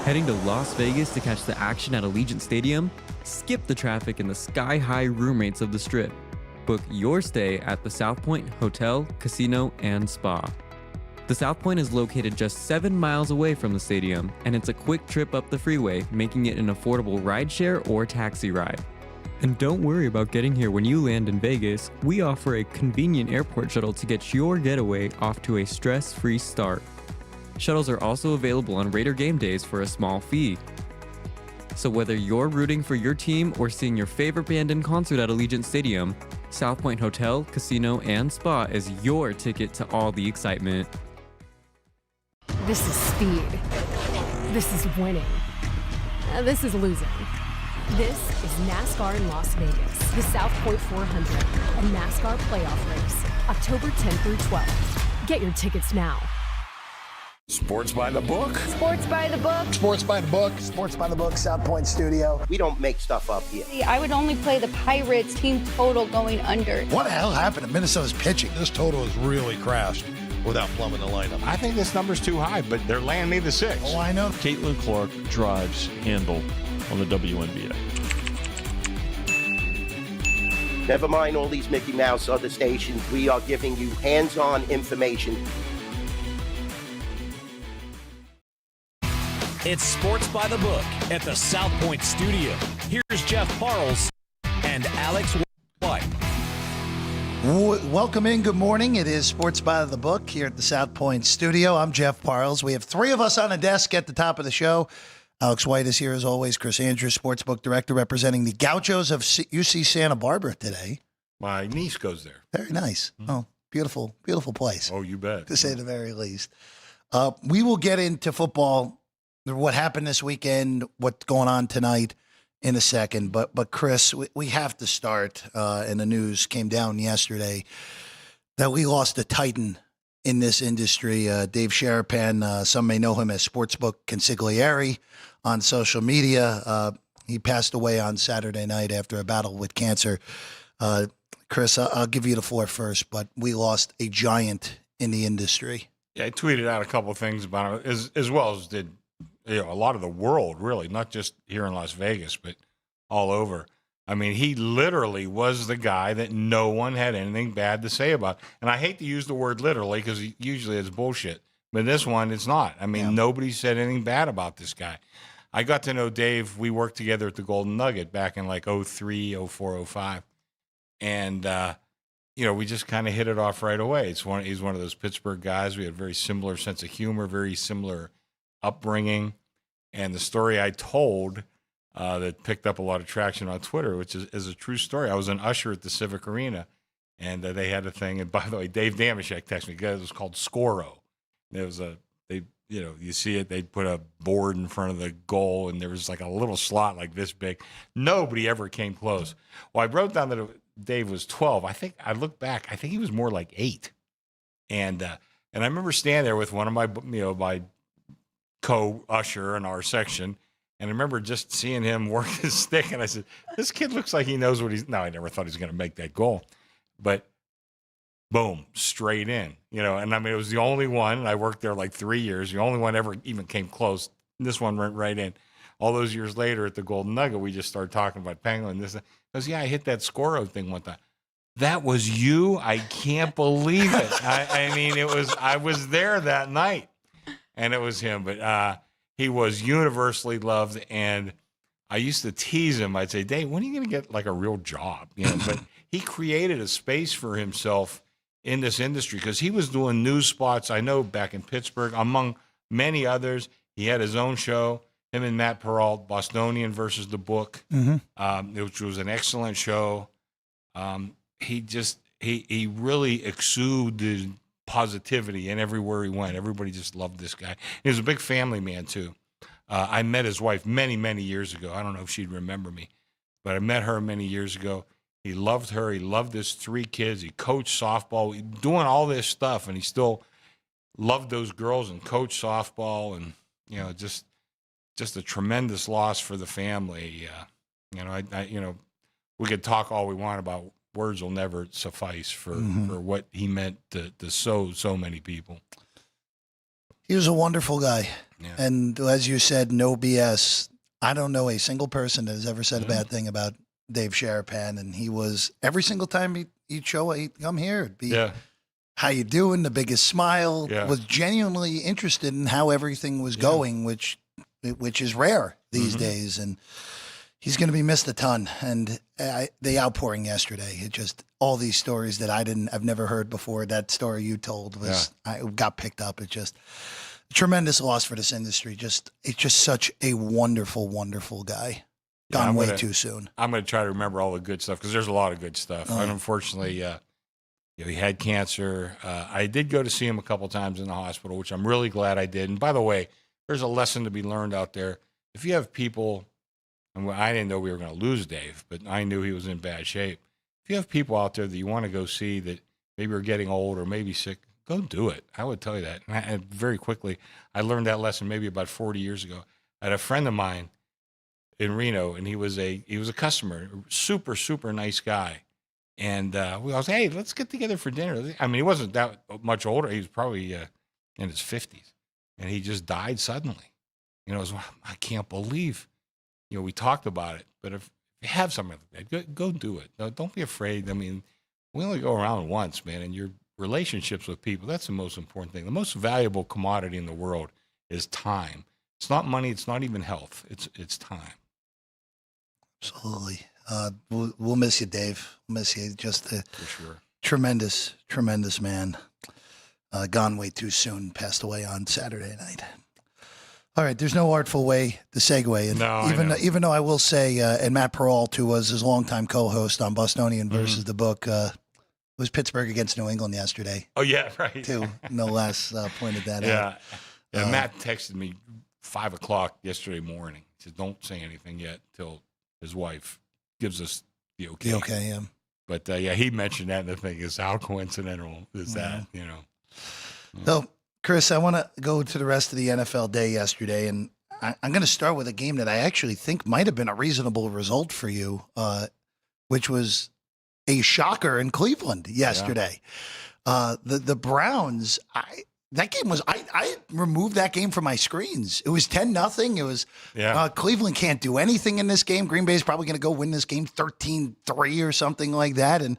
Heading to Las Vegas to catch the action at Allegiant Stadium? Skip the traffic and the sky-high room rates of the Strip. Book your stay at the South Point Hotel, Casino, and Spa. The South Point is located just 7 miles away from the stadium, and it's a quick trip up the freeway, making it an affordable rideshare or taxi ride. And don't worry about getting here when you land in Vegas. We offer a convenient airport shuttle to get your getaway off to a stress-free start. Shuttles are also available on Raider game days for a small fee. So whether you're rooting for your team or seeing your favorite band in concert at Allegiant Stadium, South Point Hotel, Casino, and Spa is your ticket to all the excitement. This is speed. This is winning. This is losing. This is NASCAR in Las Vegas, the South Point 400, a NASCAR playoff race, October 10th through 12th. Get your tickets now. Sports by the book. Sports by the book. Sports by the book. Sports by the book, South Point Studio. We don't make stuff up here. I would only play the Pirates team total going under. What the hell happened to Minnesota's pitching? This total has really crashed without plumbing the lineup. I think this number's too high, but they're laying me the 6. Oh, I know. Caitlin Clark drives handle on the WNBA. Never mind all these Mickey Mouse other stations. We are giving you hands-on information. It's Sports by the Book at the South Point Studio. Here's Jeff Parles and Alex White. Welcome in. Good morning. It is Sports by the Book here at the South Point Studio. I'm Jeff Parles. We have 3 of us on the desk at the top of the show. Alex White is here as always. Chris Andrews, Sportsbook Director, representing the Gauchos of UC Santa Barbara today. My niece goes there. Very nice. Oh, beautiful, beautiful place. Oh, you bet. To say the very least. We will get into football, what happened this weekend, what's going on tonight in a second. But Chris, we have to start, and the news came down yesterday that we lost a titan in this industry. Dave Sharapan, some may know him as Sportsbook Consigliere on social media. He passed away on Saturday night after a battle with cancer. Chris, I'll give you the floor first, but we lost a giant in the industry. Yeah, I tweeted out a couple of things about it, as well as did a lot of the world, really, not just here in Las Vegas, but all over. I mean, he literally was the guy that no one had anything bad to say about. And I hate to use the word literally because usually it's bullshit. But this one, it's not. I mean, Nobody said anything bad about this guy. I got to know Dave. We worked together at the Golden Nugget back in like 03, 04, 05. And, we just kind of hit it off right away. He's one of those Pittsburgh guys. We had a very similar sense of humor, very similar upbringing. And the story I told that picked up a lot of traction on Twitter, which is a true story. I was an usher at the Civic Arena, and they had a thing. And by the way, Dave Damashek texted me because it was called Scoro. There was you see it, they'd put a board in front of the goal, and there was like a little slot like this big. Nobody ever came close. Well, I wrote down that Dave was 12. I think I look back, I think he was more like 8. And I remember standing there with one of my, my co-usher in our section, and I remember just seeing him work his stick, and I said, this kid looks like he knows what he's – no, I never thought he was going to make that goal. But boom, straight in, And, I mean, it was the only one, and I worked there like 3 years. The only one ever even came close. This one went right in. All those years later at the Golden Nugget, we just started talking about Penguin. This goes, I hit that Scoro thing one time. That was you? I can't believe it. I mean, I was there that night, and it was him. But he was universally loved, and I used to tease him. I'd say, Dave, when are you going to get like a real job? But he created a space for himself in this industry because he was doing news spots, I know, back in Pittsburgh, among many others. He had his own show, him and Matt Peralt, Bostonian versus the Book, which was an excellent show. He really exuded positivity in everywhere he went. Everybody just loved this guy. He was a big family man, too. I met his wife many, many years ago. I don't know if she'd remember me, but I met her many years ago. He loved her. He loved his 3 kids. He coached softball, doing all this stuff, and he still loved those girls and coached softball. And just a tremendous loss for the family. We could talk all we want about. Words will never suffice for what he meant to so many people. He was a wonderful guy. Yeah. And as you said, no BS. I don't know a single person that has ever said a bad thing about Dave Sharapan. And he was, every single time he'd come here, it'd be, how you doing? The biggest smile. Was genuinely interested in how everything was going, which is rare these days. And he's going to be missed a ton. And the outpouring yesterday, it just, all these stories that I've never heard before. That story you told I got picked up. It just a tremendous loss for this industry. It's just such a wonderful, wonderful guy. Gone way too soon. I'm going to try to remember all the good stuff because there's a lot of good stuff. And unfortunately, he had cancer. I did go to see him a couple times in the hospital, which I'm really glad I did. And by the way, there's a lesson to be learned out there. If you have people, and I didn't know we were going to lose Dave, but I knew he was in bad shape. If you have people out there that you want to go see that maybe are getting old or maybe sick, go do it. I would tell you that. And very quickly, I learned that lesson maybe about 40 years ago. I had a friend of mine in Reno, and he was a customer, super, super nice guy. And I was, hey, let's get together for dinner. I mean, he wasn't that much older. He was probably in his 50s. And he just died suddenly. You know, I can't believe, we talked about it. But if you have something like that, go do it. No, don't be afraid. I mean, we only go around once, man. And your relationships with people, that's the most important thing. The most valuable commodity in the world is time. It's not money. It's not even health. It's time. Absolutely. We'll miss you, Dave. We'll miss you. Just a for sure. Tremendous, tremendous man. Gone way too soon. Passed away on Saturday night. All right. There's no artful way to segue. And even though I will say, and Matt Peralt, who was his longtime co-host on Bostonian versus the book, was Pittsburgh against New England yesterday. Oh yeah, right. Too. No less pointed that out. Yeah. Matt texted me 5:00 yesterday morning. He said, "Don't say anything yet till his wife gives us the okay." The okay, yeah. But he mentioned that, and the thing is, how coincidental is that? So, Chris, I want to go to the rest of the NFL day yesterday, and I'm going to start with a game that I actually think might have been a reasonable result for you, which was a shocker in Cleveland yesterday. The Browns, that game was, I removed that game from my screens. It was 10-0. It was, Cleveland can't do anything in this game. Green Bay is probably going to go win this game 13-3 or something like that. And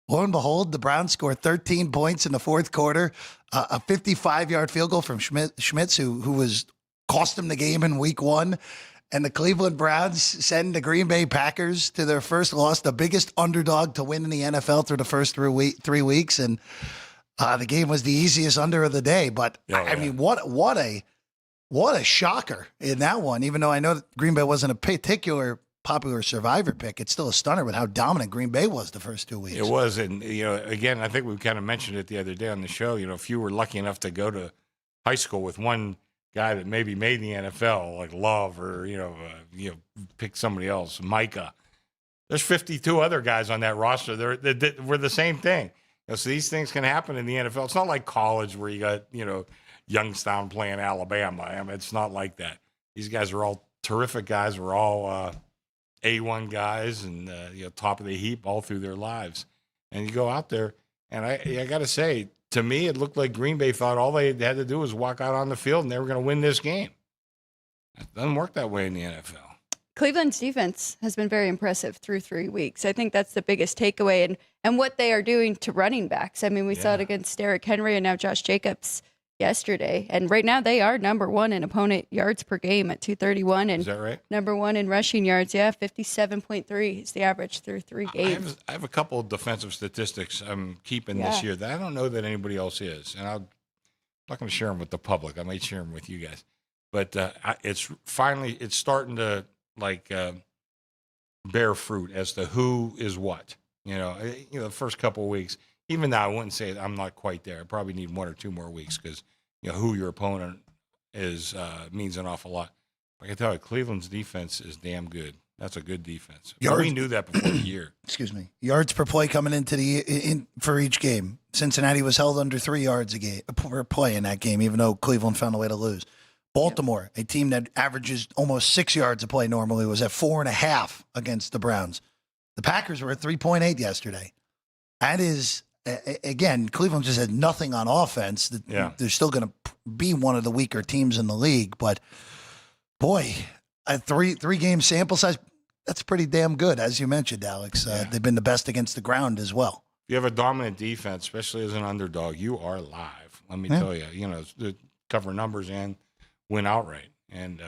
lo and behold, the Browns scored 13 points in the fourth quarter, a 55-yard field goal from Schmitz, who was cost him the game in week 1. And the Cleveland Browns send the Green Bay Packers to their first loss, the biggest underdog to win in the NFL through the first 3 weeks. And the game was the easiest under of the day. But, I mean, what a shocker in that one. Even though I know that Green Bay wasn't a particular popular survivor pick, it's still a stunner with how dominant Green Bay was the first 2 weeks. It was. And, again, I think we kind of mentioned it the other day on the show. If you were lucky enough to go to high school with one guy that maybe made the NFL, like Love, or, pick somebody else, Micah. There's 52 other guys on that roster that were the same thing. So these things can happen in the NFL. It's not like college where you got, Youngstown playing Alabama. I mean, it's not like that. These guys are all terrific guys. We're all A1 guys and, top of the heap all through their lives. And you go out there, and I got to say, to me, it looked like Green Bay thought all they had to do was walk out on the field and they were going to win this game. It doesn't work that way in the NFL. Cleveland's defense has been very impressive through 3 weeks. I think that's the biggest takeaway, and what they are doing to running backs. I mean, we saw it against Derrick Henry and now Josh Jacobs yesterday. And right now they are number 1 in opponent yards per game at 231. And is that right? Number 1 in rushing yards. 57.3 is the average through 3 games. I have a couple of defensive statistics I'm keeping this year that I don't know that anybody else is. And I'm not going to share them with the public. I might share them with you guys. But it's starting to bear fruit as to who is what. The first couple of weeks, even though I wouldn't say I'm not quite there. I probably need 1 or 2 more weeks because who your opponent is means an awful lot. I can tell you, Cleveland's defense is damn good. That's a good defense. We knew that before the year. Excuse me. Yards per play coming into for each game. Cincinnati was held under 3 yards a game per play in that game, even though Cleveland found a way to lose. Baltimore, a team that averages almost 6 yards a play normally, was at 4.5 against the Browns. The Packers were at 3.8 yesterday. That is again, Cleveland just had nothing on offense. They're still going to be one of the weaker teams in the league. But, boy, a three-game sample size, that's pretty damn good, as you mentioned, Alex. They've been the best against the ground as well. If you have a dominant defense, especially as an underdog, you are live. Let me tell you, cover numbers and win outright. And,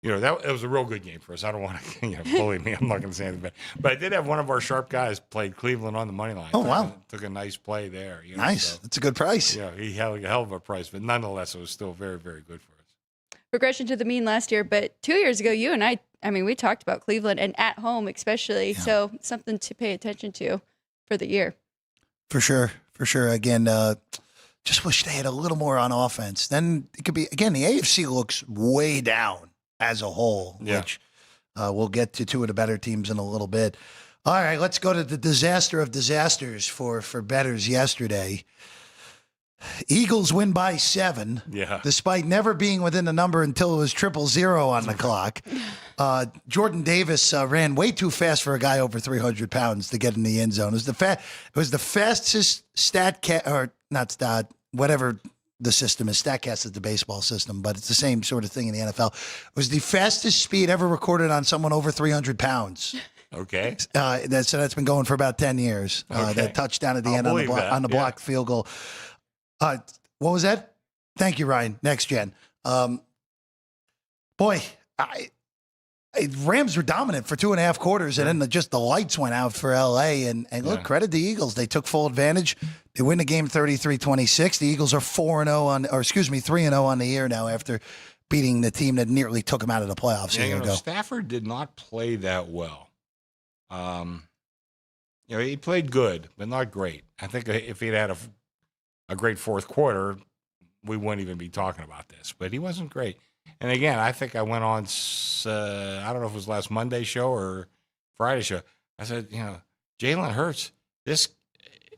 that it was a real good game for us. I don't want to bully me. I'm not going to say anything bad. But I did have one of our sharp guys played Cleveland on the money line. Oh, wow. Took a nice play there. Nice. So, that's a good price. Yeah, he had a hell of a price. But nonetheless, it was still very, very good for us. Regression to the mean last year. But 2 years ago, you and I mean, we talked about Cleveland and at home especially. Yeah. So something to pay attention to for the year. For sure. Again, just wish they had a little more on offense. Then it could be, again, the AFC looks way down as a whole, which we'll get to two of the better teams in a little bit. All right, let's go to the disaster of disasters for bettors yesterday. Eagles win by 7, despite never being within the number until it was 000 on the clock. Jordan Davis ran way too fast for a guy over 300 pounds to get in the end zone. It was the fastest whatever the system is. StatCast is the baseball system, but it's the same sort of thing in the NFL. It was the fastest speed ever recorded on someone over 300 pounds. Okay. That's been going for about 10 years. That touchdown at the end on the blocked field goal. What was that? Thank you, Ryan. Next gen. Rams were dominant for 2.5 quarters, and then the lights went out for LA. And look, credit the Eagles. They took full advantage. They win the game 33-26. The Eagles are 3-0 on the year now after beating the team that nearly took them out of the playoffs a year ago. Stafford did not play that well. He played good, but not great. I think if he'd had a great fourth quarter, we wouldn't even be talking about this. But he wasn't great. And again, I think I went on, I don't know if it was last Monday show or Friday show. I said, Jalen Hurts,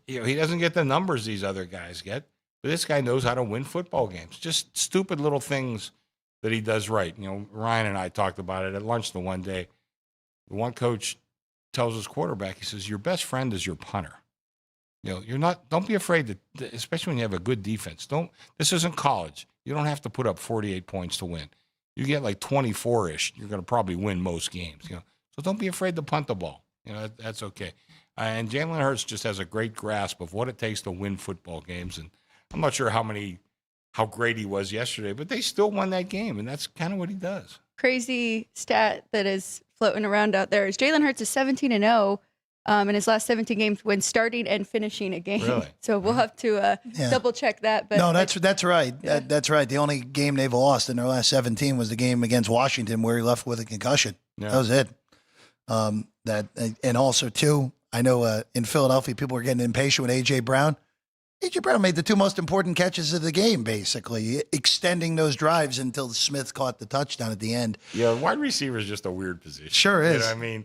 he doesn't get the numbers these other guys get, but this guy knows how to win football games. Just stupid little things that he does right. Ryan and I talked about it at lunch the one day. The one coach tells his quarterback, he says, your best friend is your punter. Don't be afraid to, especially when you have a good defense. This isn't college. You don't have to put up 48 points to win. You get like 24-ish, you're going to probably win most games. So don't be afraid to punt the ball. That's okay. And Jalen Hurts just has a great grasp of what it takes to win football games. And I'm not sure how great he was yesterday, but they still won that game, and that's kind of what he does. Crazy stat that is floating around out there is Jalen Hurts is 17-0 in his last 17 games when starting and finishing a game. Really? So we'll have to double check that. But no, that's right. Yeah. That's right. The only game they've lost in their last 17 was the game against Washington where he left with a concussion. Yeah. That was it. And also too, I know in Philadelphia people were getting impatient with A.J. Brown. A.J. Brown made the two most important catches of the game, basically, extending those drives until Smith caught the touchdown at the end. Yeah, wide receiver is just a weird position. Sure is. I mean,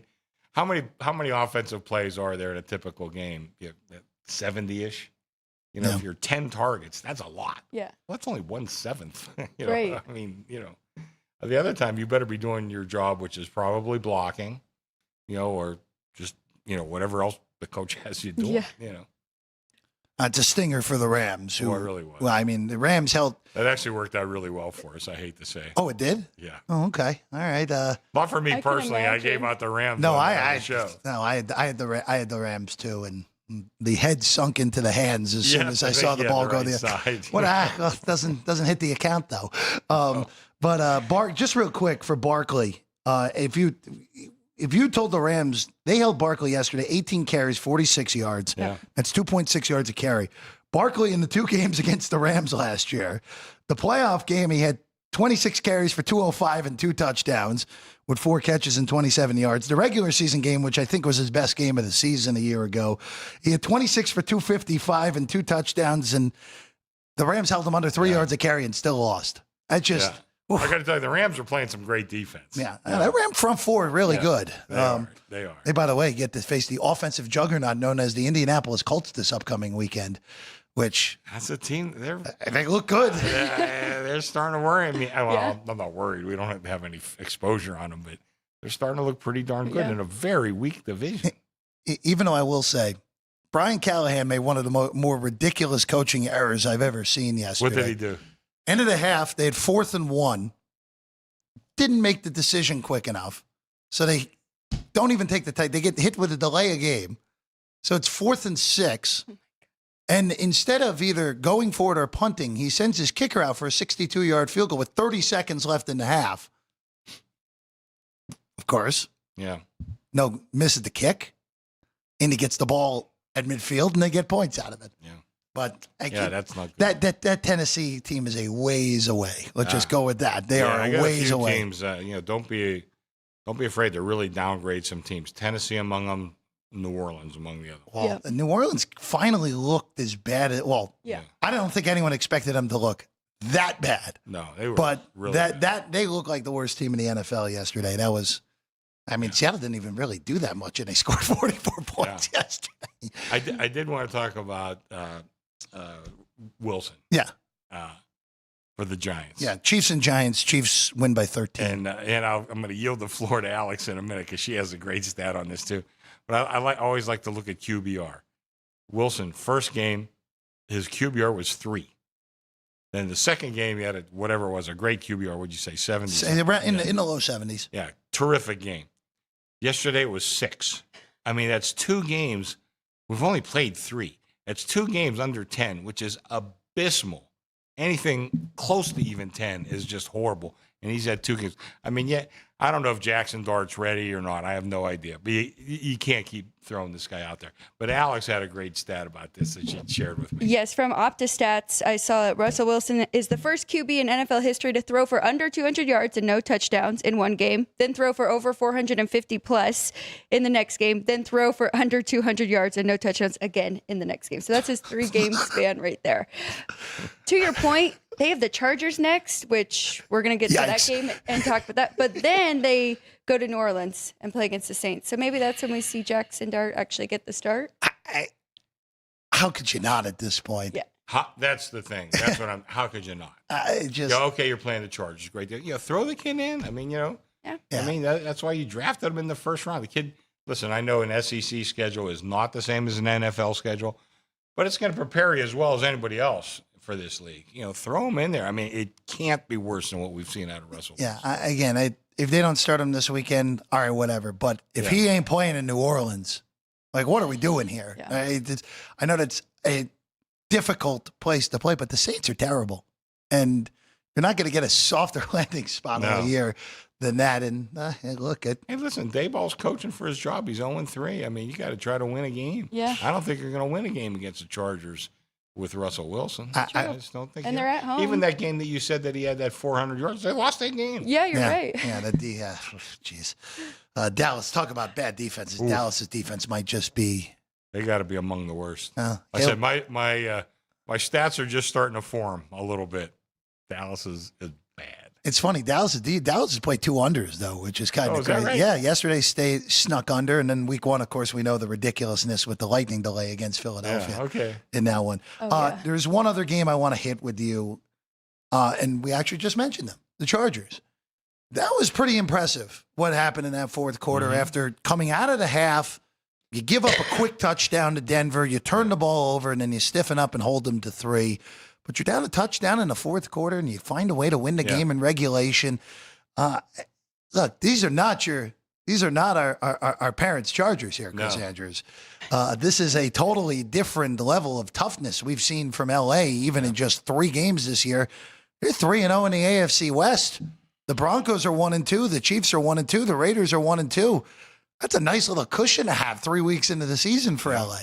how many offensive plays are there in a typical game? 70-ish. If you're 10 targets, that's a lot. Yeah. Well, that's only 1/7. Right. I mean, the other time you better be doing your job, which is probably blocking, or just, whatever else the coach has you doing, It's a stinger for the Rams. It really was. Well, I mean, the Rams held. That actually worked out really well for us, I hate to say. Oh, it did? Yeah. Oh, okay. All right. Not for me personally. I gave out the Rams. No, I had the Rams too, and the head sunk into the hands as soon as I saw the ball go there. Side. What doesn't hit the account though. But just real quick for Barkley, if you told the Rams, they held Barkley yesterday, 18 carries, 46 yards. Yeah. That's 2.6 yards a carry. Barkley in the 2 games against the Rams last year, the playoff game, he had 26 carries for 205 and 2 touchdowns with 4 catches and 27 yards. The regular season game, which I think was his best game of the season a year ago, he had 26 for 255 and 2 touchdowns, and the Rams held him under 3 yards a carry and still lost. I got to tell you, the Rams are playing some great defense. Yeah, that Ram front four is really good. They are. They, by the way, get to face the offensive juggernaut known as the Indianapolis Colts this upcoming weekend, which... That's a team. They look good. They're starting to worry me. Well, I'm not worried. We don't have any exposure on them, but they're starting to look pretty darn good in a very weak division. Even though I will say, Brian Callahan made one of the more ridiculous coaching errors I've ever seen yesterday. What did he do? End of the half, they had 4th and 1. Didn't make the decision quick enough. So they don't even take the time. They get hit with a delay of game. So it's 4th and 6. And instead of either going for it or punting, he sends his kicker out for a 62-yard field goal with 30 seconds left in the half. Of course. Yeah. No, misses the kick. And he gets the ball at midfield, and they get points out of it. Yeah. But that's not good. That Tennessee team is a ways away. Let's just go with that. They are I got ways a few away. Teams, don't be afraid to really downgrade some teams. Tennessee among them, New Orleans among the others. Well, New Orleans finally looked as bad as I don't think anyone expected them to look that bad. No, they were. But really that they looked like the worst team in the NFL yesterday. That was. I mean, Seattle didn't even really do that much, and they scored 44 points yesterday. I did want to talk about Wilson. Yeah. For the Giants. Yeah, Chiefs and Giants. Chiefs win by 13. And I'm going to yield the floor to Alex in a minute because she has a great stat on this too. But I always like to look at QBR. Wilson, first game, his QBR was 3. Then the second game, he had a great QBR. What'd you say, 70? In the low 70s. Yeah, terrific game. Yesterday it was 6. I mean, that's 2 games. We've only played 3. That's 2 games under 10, which is abysmal. Anything close to even 10 is just horrible. And he's had 2 games. I mean, I don't know if Jackson Dart's ready or not. I have no idea. But you can't keep throwing this guy out there. But Alex had a great stat about this that she shared with me. Yes, from OptaStats, I saw that Russell Wilson is the first QB in NFL history to throw for under 200 yards and no touchdowns in one game, then throw for over 450 plus in the next game, then throw for under 200 yards and no touchdowns again in the next game. So that's his 3-game span right there. To your point, they have the Chargers next, which we're going to get to that game and talk about that. But then they go to New Orleans and play against the Saints. So maybe that's when we see Jackson Dart actually get the start. How could you not at this point? Yeah. That's the thing. That's what how could you not? You're playing the Chargers. Great. Throw the kid in. I mean, Yeah. I mean, that's why you drafted him in the first round. The kid, listen, I know an SEC schedule is not the same as an NFL schedule, but it's going to prepare you as well as anybody else for this league. Throw him in there. I mean, it can't be worse than what we've seen out of Russell. Yeah. If they don't start him this weekend, all right, whatever. But if he ain't playing in New Orleans, like, what are we doing here? Yeah. I know that's a difficult place to play, but the Saints are terrible. And you're not going to get a softer landing spot all year than that. And look at. Hey, listen, Dayball's coaching for his job. He's 0-3. I mean, you got to try to win a game. Yeah. I don't think you're going to win a game against the Chargers with Russell Wilson. I just don't think. And they're at home. Even that game that you said that he had that 400 yards, they lost that game. Yeah, you're right. Yeah, jeez. Dallas, talk about bad defenses. Dallas's defense might just be. They got to be among the worst. I said my stats are just starting to form a little bit. Dallas is bad. It's funny. Dallas has played 2 unders though, which is kind of crazy. Right? Yeah, yesterday snuck under, and then week 1, of course, we know the ridiculousness with the lightning delay against Philadelphia. Yeah, okay. In that one, there's one other game I want to hit with you, and we actually just mentioned them, the Chargers. That was pretty impressive. What happened in that fourth quarter after coming out of the half? You give up a quick touchdown to Denver, you turn the ball over, and then you stiffen up and hold them to 3. But you're down a touchdown in the fourth quarter, and you find a way to win the game in regulation. Look, these are not our parents' Chargers here, Chris Andrews. This is a totally different level of toughness we've seen from LA, even in just 3 games this year. They're 3-0 in the AFC West. The Broncos are 1-2. The Chiefs are 1-2. The Raiders are 1-2. That's a nice little cushion to have 3 weeks into the season for LA.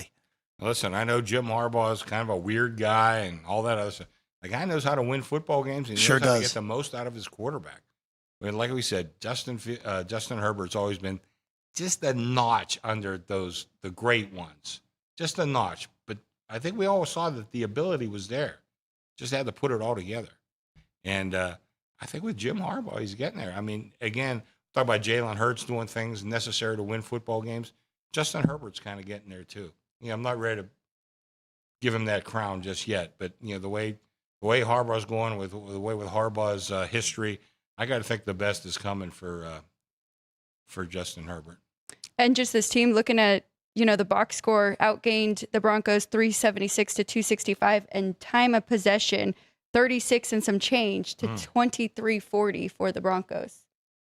Listen, I know Jim Harbaugh is kind of a weird guy and all that other stuff. The guy knows how to win football games. And he knows how to get the most out of his quarterback. I mean, like we said, Justin Herbert's always been just a notch under the great ones. Just a notch. But I think we all saw that the ability was there. Just had to put it all together. And I think with Jim Harbaugh, he's getting there. I mean, again, talk about Jalen Hurts doing things necessary to win football games. Justin Herbert's kind of getting there too. I'm not ready to give him that crown just yet, but the way Harbaugh's going with Harbaugh's history, I got to think the best is coming for Justin Herbert. And just this team, looking at the box score outgained the Broncos 376 to 265, and time of possession 36 and some change to 23-40 for the Broncos.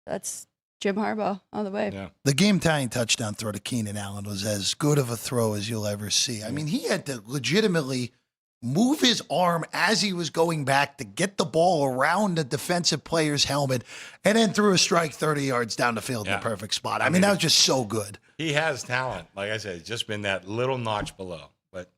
That's Jim Harbaugh all the way. Yeah. The game-tying touchdown throw to Keenan Allen was as good of a throw as you'll ever see. I mean, he had to legitimately move his arm as he was going back to get the ball around the defensive player's helmet and then threw a strike 30 yards down the field in the perfect spot. I mean, that was just so good. He has talent. Like I said, it's just been that little notch below, but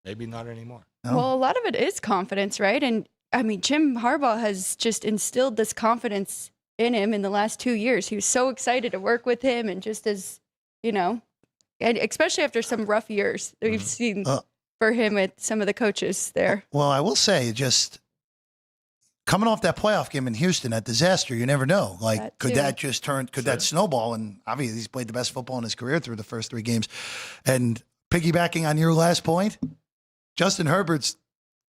maybe not anymore. No? Well, a lot of it is confidence, right? And I mean, Jim Harbaugh has just instilled this confidence in him in the last 2 years. He was so excited to work with him, and just as, and especially after some rough years that we've seen for him with some of the coaches there. Well, I will say, just coming off that playoff game in Houston, that disaster, you never know. Like, could that just could that snowball? And obviously, he's played the best football in his career through the first 3 games. And piggybacking on your last point, Justin Herbert's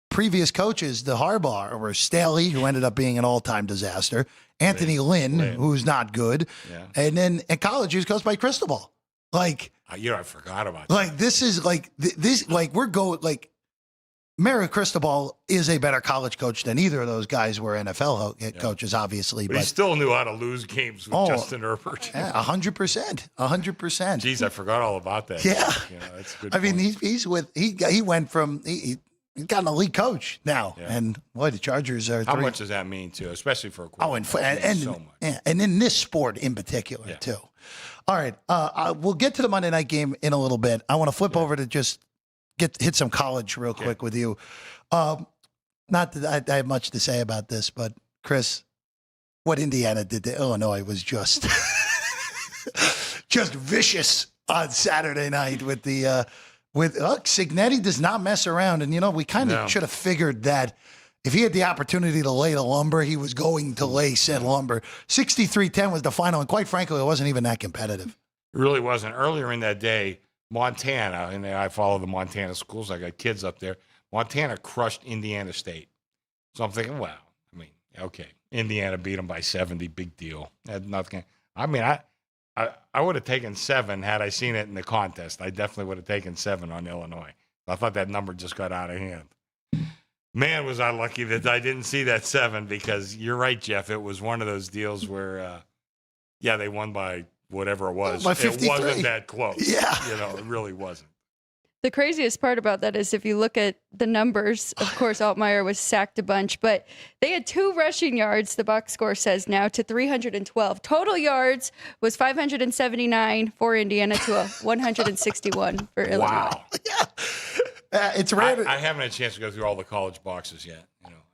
previous coaches, the Harbaugh, were Staley, who ended up being an all-time disaster, Anthony Lynn, who's not good, and then at college, he was coached by Cristobal. Like, I forgot about that. Like, this is like this. Like, we're going like Mario Cristobal is a better college coach than either of those guys were NFL coaches, obviously. But he still knew how to lose games with Justin Herbert. 100%, 100%. Geez, I forgot all about that. Yeah, that's good. I mean, he went from he got an elite coach now, and boy, the Chargers are. How much does that mean too, especially for a quarterback? And so much. and in this sport in particular too. All right, we'll get to the Monday night game in a little bit. I want to flip over to just hit some college real quick with you. Not that I have much to say about this, but Chris, what Indiana did to Illinois was just just vicious on Saturday night with the Cignetti does not mess around, and we kind of should have figured that. If he had the opportunity to lay the lumber, he was going to lay said lumber. 63-10 was the final, and quite frankly, it wasn't even that competitive. It really wasn't. Earlier in that day, Montana, and I follow the Montana schools. I got kids up there. Montana crushed Indiana State. So I'm thinking, wow, I mean, okay, Indiana beat them by 70, big deal. Had nothing. I mean, I would have taken 7 had I seen it in the contest. I definitely would have taken 7 on Illinois. I thought that number just got out of hand. Man, was I lucky that I didn't see that 7, because you're right, Jeff. It was one of those deals where, they won by whatever it was. By 53. It wasn't that close. Yeah. It really wasn't. The craziest part about that is if you look at the numbers, of course, Altmaier was sacked a bunch, but they had 2 rushing yards, the box score says now, to 312. Total yards was 579 for Indiana to 161 for Illinois. Wow. It's rare. I haven't had a chance to go through all the college boxes yet.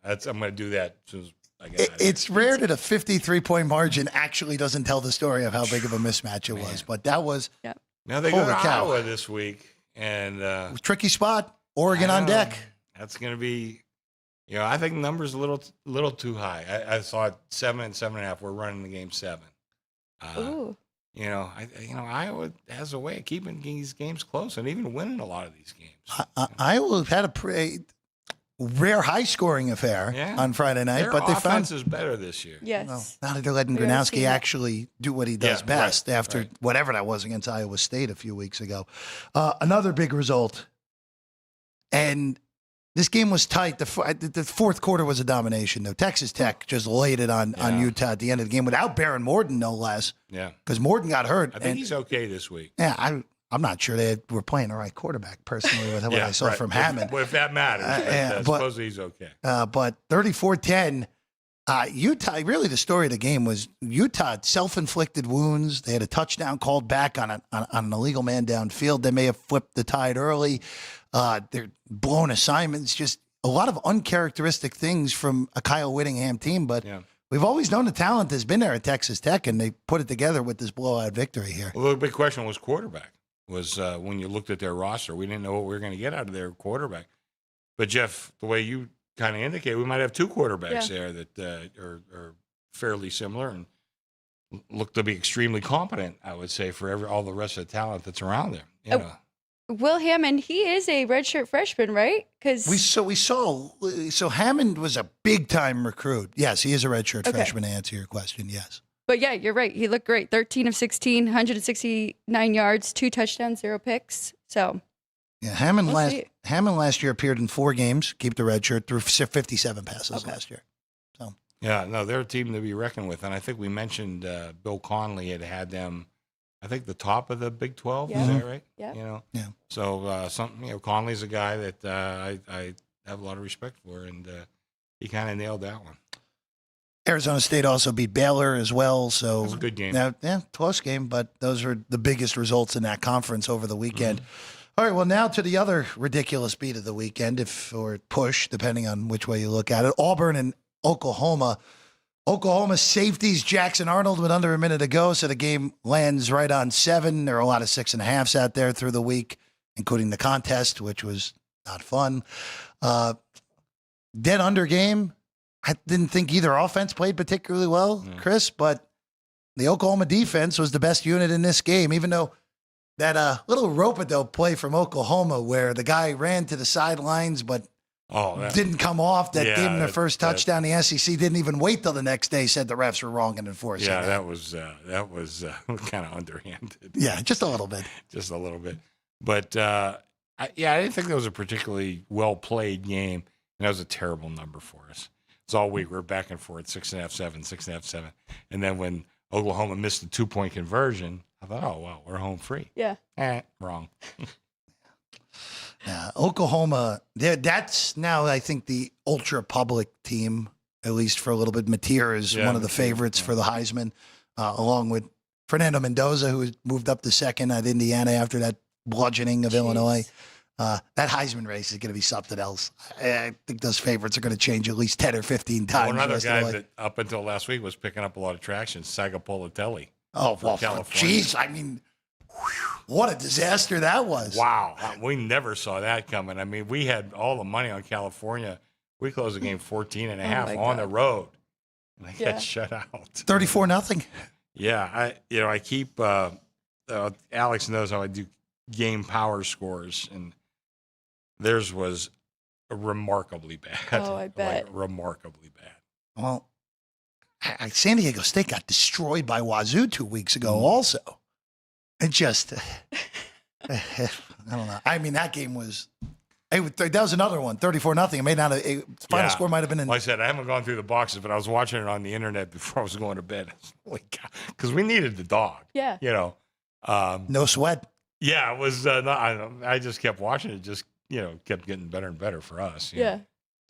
I'm going to do that as soon as I get out of It's rare that a 53-point margin actually doesn't tell the story of how big of a mismatch it was. But that was. Yeah. Now they go to cow. Iowa this week, and tricky spot. Oregon on deck. That's going to be. I think the number's a little too high. I thought 7 and 7.5. We're running the game 7. Ooh. Iowa has a way of keeping these games close and even winning a lot of these games. Iowa had a pretty rare high-scoring affair on Friday night, Their but they offense found is better this year. Yes. Well, now that they're letting Gronowski actually do what he does best after whatever that was against Iowa State a few weeks ago. Another big result, and this game was tight. The fourth quarter was a domination, though. Texas Tech just laid it on Utah at the end of the game without Baron Morton, no less. Yeah. Because Morton got hurt. I think he's okay this week. Yeah, I'm not sure they were playing the right quarterback, personally, with what I saw from Hammond. Well, if that matters. Supposedly he's okay. But 34-10, Utah, really the story of the game was Utah self-inflicted wounds. They had a touchdown called back on an illegal man downfield. They may have flipped the tide early. They're blown assignments, just a lot of uncharacteristic things from a Kyle Whittingham team. But we've always known the talent has been there at Texas Tech, and they put it together with this blowout victory here. Well, the big question was quarterback. When you looked at their roster, we didn't know what we were going to get out of their quarterback. But, Jeff, the way you kind of indicate, we might have 2 quarterbacks there that are fairly similar and look to be extremely competent, I would say, for all the rest of the talent that's around there. Will Hammond, he is a redshirt freshman, right? Because we saw Hammond was a big time recruit. Yes, he is a redshirt freshman. To answer your question, yes. But yeah, you're right. He looked great. 13 of 16, 169 yards, 2 touchdowns, 0 picks. So Yeah, Hammond We'll see. last year appeared in 4 games, keep the red shirt, threw 57 passes last year. So Yeah, no, they're a team to be reckoned with. And I think we mentioned Bill Conley had them, I think, the top of the Big 12. Yeah. Is that right? Yeah. You know? Yeah. So, Conley's a guy that I have a lot of respect for, and he kind of nailed that one. Arizona State also beat Baylor as well. So It was a good game. Yeah, close game, but those are the biggest results in that conference over the weekend. All right, well, now to the other ridiculous beat of the weekend, or push, depending on which way you look at it. Auburn and Oklahoma. Oklahoma safeties Jackson Arnold with under a minute to go, so the game lands right on 7. There are a lot of 6.5s out there through the week, including the contest, which was not fun. Dead under game. I didn't think either offense played particularly well, Chris, but the Oklahoma defense was the best unit in this game, even though that little rope-a-dope play from Oklahoma where the guy ran to the sidelines but didn't come off, that gave him their first touchdown. The SEC didn't even wait till the next day, said the refs were wrong in enforcing Yeah, that. that was kind of underhanded. Yeah, just a little bit. Just a little bit. But, I didn't think that was a particularly well-played game, and that was a terrible number for us. It's all week. We're back and forth, 6.5, 7, 6.5, 7. And then when Oklahoma missed the 2-point conversion, I thought, oh, well, we're home free. Yeah. Wrong. Yeah, Oklahoma, that's now, I think, the ultra-public team, at least for a little bit. Mateer is one of the favorites for the Heisman, along with Fernando Mendoza, who moved up to second at Indiana after that bludgeoning of Illinois. That Heisman race is going to be something else. I think those favorites are going to change at least 10 or 15 times. One other guy that up until last week was picking up a lot of traction, Sagapolatelli. Oh, well, California. geez, I mean, what a disaster that was. Wow. We never saw that coming. I mean, we had all the money on California. We closed the game 14.5 on the road. And I got shut out. 34-0. Yeah. I keep, Alex knows how I do game power scores, and theirs was remarkably bad. Oh, I bet. Like, remarkably bad. Well, San Diego State got destroyed by Wazoo 2 weeks ago also. It just, I don't know. I mean, that game was, that was another one, 34-0. It may not have, final score might have been in. Like I said, I haven't gone through the boxes, but I was watching it on the internet before I was going to bed. Because we needed the dog. Yeah. No sweat. Yeah, it was, I just kept watching it, just, kept getting better and better for us. Yeah.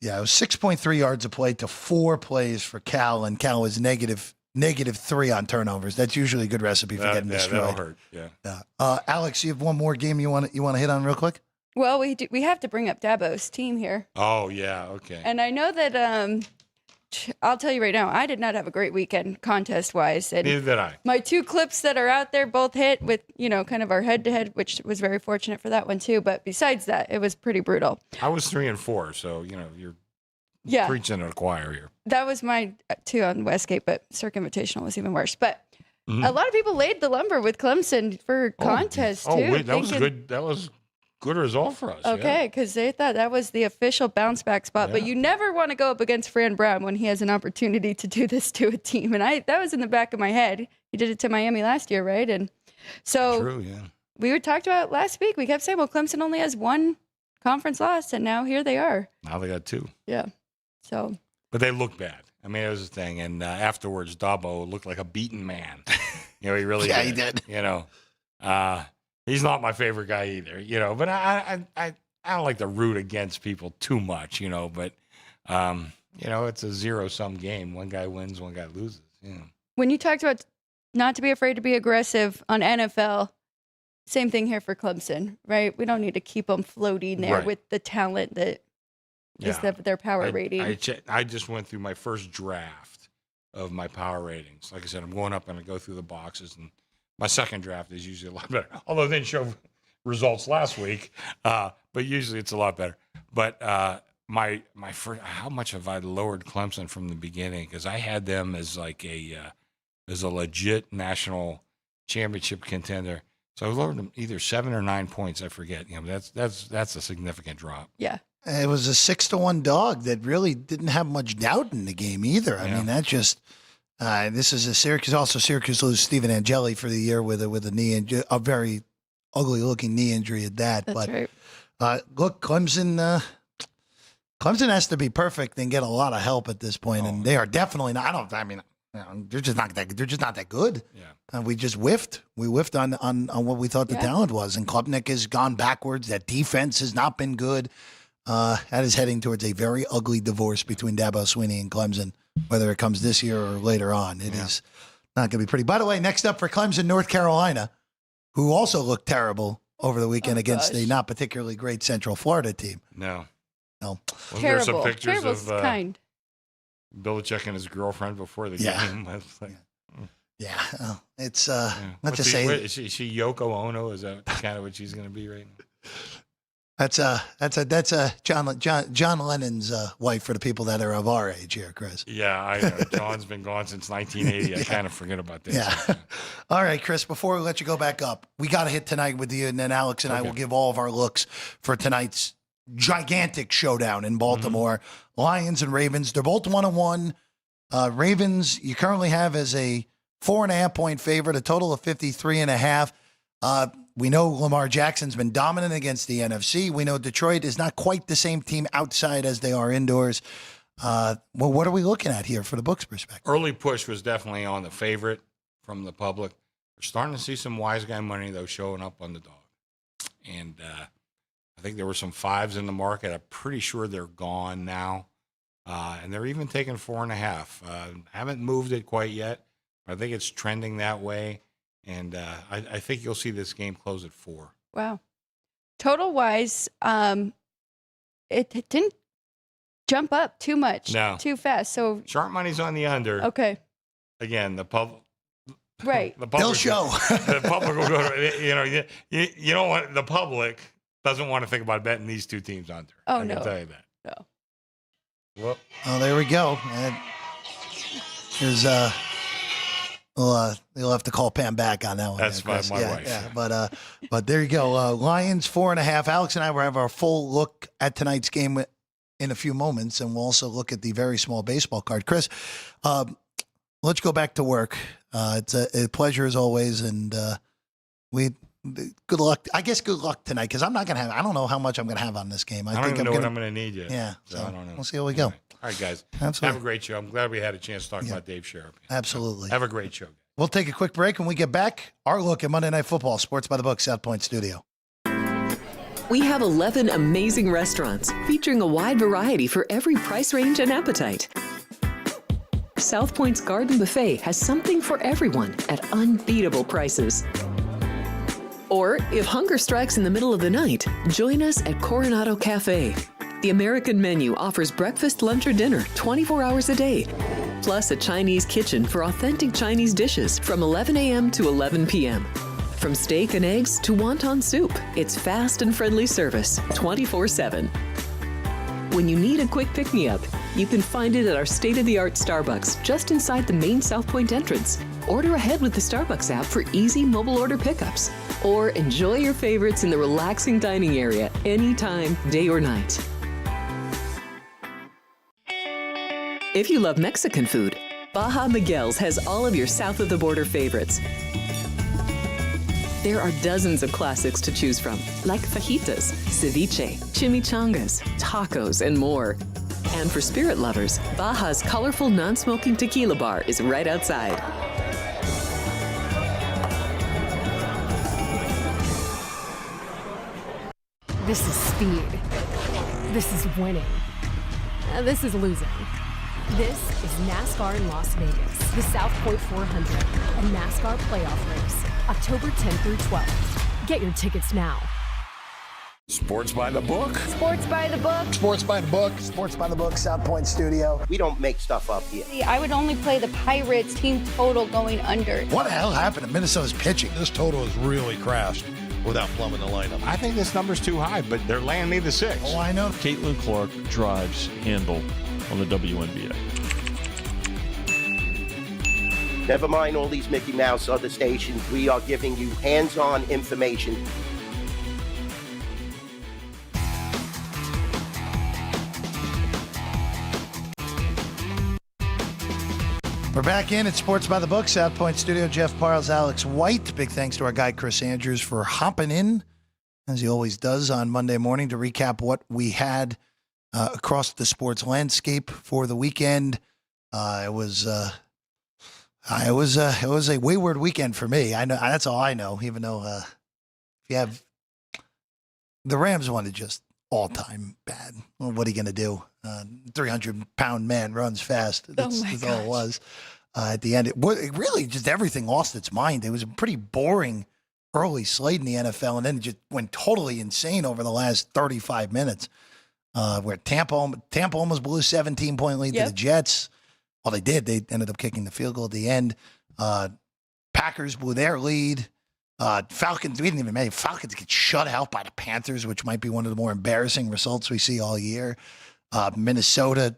Yeah, it was 6.3 yards a play to 4 plays for Cal, and Cal was negative 3 on turnovers. That's usually a good recipe for getting destroyed. That'll hurt. Yeah. Alex, you have one more game you want to hit on real quick? Well, we have to bring up Dabo's team here. Oh, yeah, okay. And I know that I'll tell you right now, I did not have a great weekend contest-wise. And neither did I. My 2 clips that are out there both hit with, kind of our head-to-head, which was very fortunate for that one too. But besides that, it was pretty brutal. I was 3 and 4, so, you're preaching to the choir here. That was my 2 on Westgate, but Cirque Invitational was even worse. But a lot of people laid the lumber with Clemson for contest too. Oh, wait, that was good. That was good result for us. Okay, because they thought that was the official bounce back spot. But you never want to go up against Fran Brown when he has an opportunity to do this to a team. And that was in the back of my head. He did it to Miami last year, right? And so True, yeah. We were talked about last week. We kept saying, well, Clemson only has 1 conference loss, and now here they are. Now they got 2. Yeah. So. But they look bad. I mean, it was a thing. And afterwards, Dabo looked like a beaten man. He really did. He did. He's not my favorite guy either, but I don't like to root against people too much, but, it's a 0-sum game. One guy wins, one guy loses. When you talked about not to be afraid to be aggressive on NFL, same thing here for Clemson, right? We don't need to keep them floating there with the talent that is their power rating. I just went through my first draft of my power ratings. Like I said, I'm going up and I go through the boxes, and my second draft is usually a lot better. Although they didn't show results last week, but usually it's a lot better. But my first, how much have I lowered Clemson from the beginning? Because I had them as like as a legit national championship contender. So I lowered them either 7 or 9 points. I forget. That's a significant drop. Yeah. It was a 6-1 dog that really didn't have much doubt in the game either. I mean, that just This is a Syracuse. Also, Syracuse lose Stephen Angeli for the year with a knee injury, a very ugly-looking knee injury at that. That's but right. Look, Clemson has to be perfect and get a lot of help at this point, and they are definitely not. They're just not that. They're just not that good. Yeah. We just whiffed. We whiffed on what we thought the talent was, and Klubnik has gone backwards. That defense has not been good. That is heading towards a very ugly divorce between Dabo Swinney and Clemson, whether it comes this year or later on. It is not going to be pretty. By the way, next up for Clemson, North Carolina, who also looked terrible over the weekend against a not particularly great Central Florida team. No. No. Wasn't there some Terrible. pictures Terrible's of kind. Belichick and his girlfriend before the game? It's like, It's yeah. let's just Wait, say is she Yoko Ono? Is that kind of what she's going to be right now? that's John Lennon's wife for the people that are of our age here, Chris. Yeah, I know. John's been gone since 1980. I kind of forget about that. Yeah. All right, Chris, before we let you go back up, we got to hit tonight with you, and then Alex and I will give all of our looks for tonight's gigantic showdown in Baltimore. Lions and Ravens, they're both 1-1. Ravens, you currently have as a 4.5-point favorite, a total of 53.5. We know Lamar Jackson's been dominant against the NFC. We know Detroit is not quite the same team outside as they are indoors. Well, what are we looking at here for the books' perspective? Early push was definitely on the favorite from the public. We're starting to see some wise guy money, though, showing up on the dog. And I think there were some 5s in the market. I'm pretty sure they're gone now. And they're even taking 4.5. Haven't moved it quite yet. I think it's trending that way. And I think you'll see this game close at 4. Wow. Total wise, it didn't jump up too much, too fast. So sharp money's on the under. Okay. Again, the public. Right. The public, They'll show. The public will go to, you know what? The public doesn't want to think about betting these two teams under. Oh, I no. can tell you that. No. Well, Oh, there we go. And there's you'll have to call Pam back on that one. That's there, Chris. my wife. Yeah. But there you go. Lions 4.5. Alex and I will have our full look at tonight's game in a few moments, and we'll also look at the very small baseball card. Chris, let's go back to work. It's a pleasure as always, and good luck. I guess good luck tonight, because I'm not gonna have. I don't know how much I'm gonna have on this game. I don't even know what I'm going to need yet. Yeah, so I don't know. We'll see how we go. All right, guys. Absolutely. Have a great show. I'm glad we had a chance to talk about Dave Sharp. Absolutely. Have a great show. We'll take a quick break. When we get back, our look at Monday Night Football, Sports by the Book, South Point Studio. We have 11 amazing restaurants featuring a wide variety for every price range and appetite. South Point's Garden Buffet has something for everyone at unbeatable prices. Or, if hunger strikes in the middle of the night, join us at Coronado Cafe. The American menu offers breakfast, lunch, or dinner 24 hours a day, plus a Chinese kitchen for authentic Chinese dishes from 11 a.m. to 11 p.m. From steak and eggs to wonton soup, it's fast and friendly service 24/7. When you need a quick pick-me-up, you can find it at our state-of-the-art Starbucks just inside the main South Point entrance. Order ahead with the Starbucks app for easy mobile order pickups. Or enjoy your favorites in the relaxing dining area anytime, day or night. If you love Mexican food, Baja Miguel's has all of your south of the border favorites. There are dozens of classics to choose from, like fajitas, ceviche, chimichangas, tacos, and more. And for spirit lovers, Baja's colorful non-smoking tequila bar is right outside. This is speed. This is winning. This is losing. This is NASCAR in Las Vegas, the South Point 400, a NASCAR playoff race, October 10th through 12th. Get your tickets now. Sports by the book. Sports by the book. Sports by the book. Sports by the Book, South Point Studio. We don't make stuff up here. I would only play the Pirates team total going under. What the hell happened to Minnesota's pitching? This total has really crashed without plumbing the lineup. I think this number's too high, but they're laying me the 6. Oh, I know. Caitlin Clark drives handle on the WNBA. Never mind all these Mickey Mouse other stations. We are giving you hands-on information. We're back in at Sports by the Book, South Point Studio. Jeff Parles, Alex White. Big thanks to our guy, Chris Andrews, for hopping in, as he always does on Monday morning, to recap what we had across the sports landscape for the weekend. It was a wayward weekend for me. I know that's all I know. Even though if you have the Rams wanted just all time bad. Well, what are you going to do? 300-pound man runs fast. That's all it was. At the end, it really just everything lost its mind. It was a pretty boring early slate in the NFL, and then it just went totally insane over the last 35 minutes. Where Tampa almost blew a 17-point lead to the Jets. Well, they did. They ended up kicking the field goal at the end. Packers blew their lead. Falcons, we didn't even make Falcons get shut out by the Panthers, which might be one of the more embarrassing results we see all year. Minnesota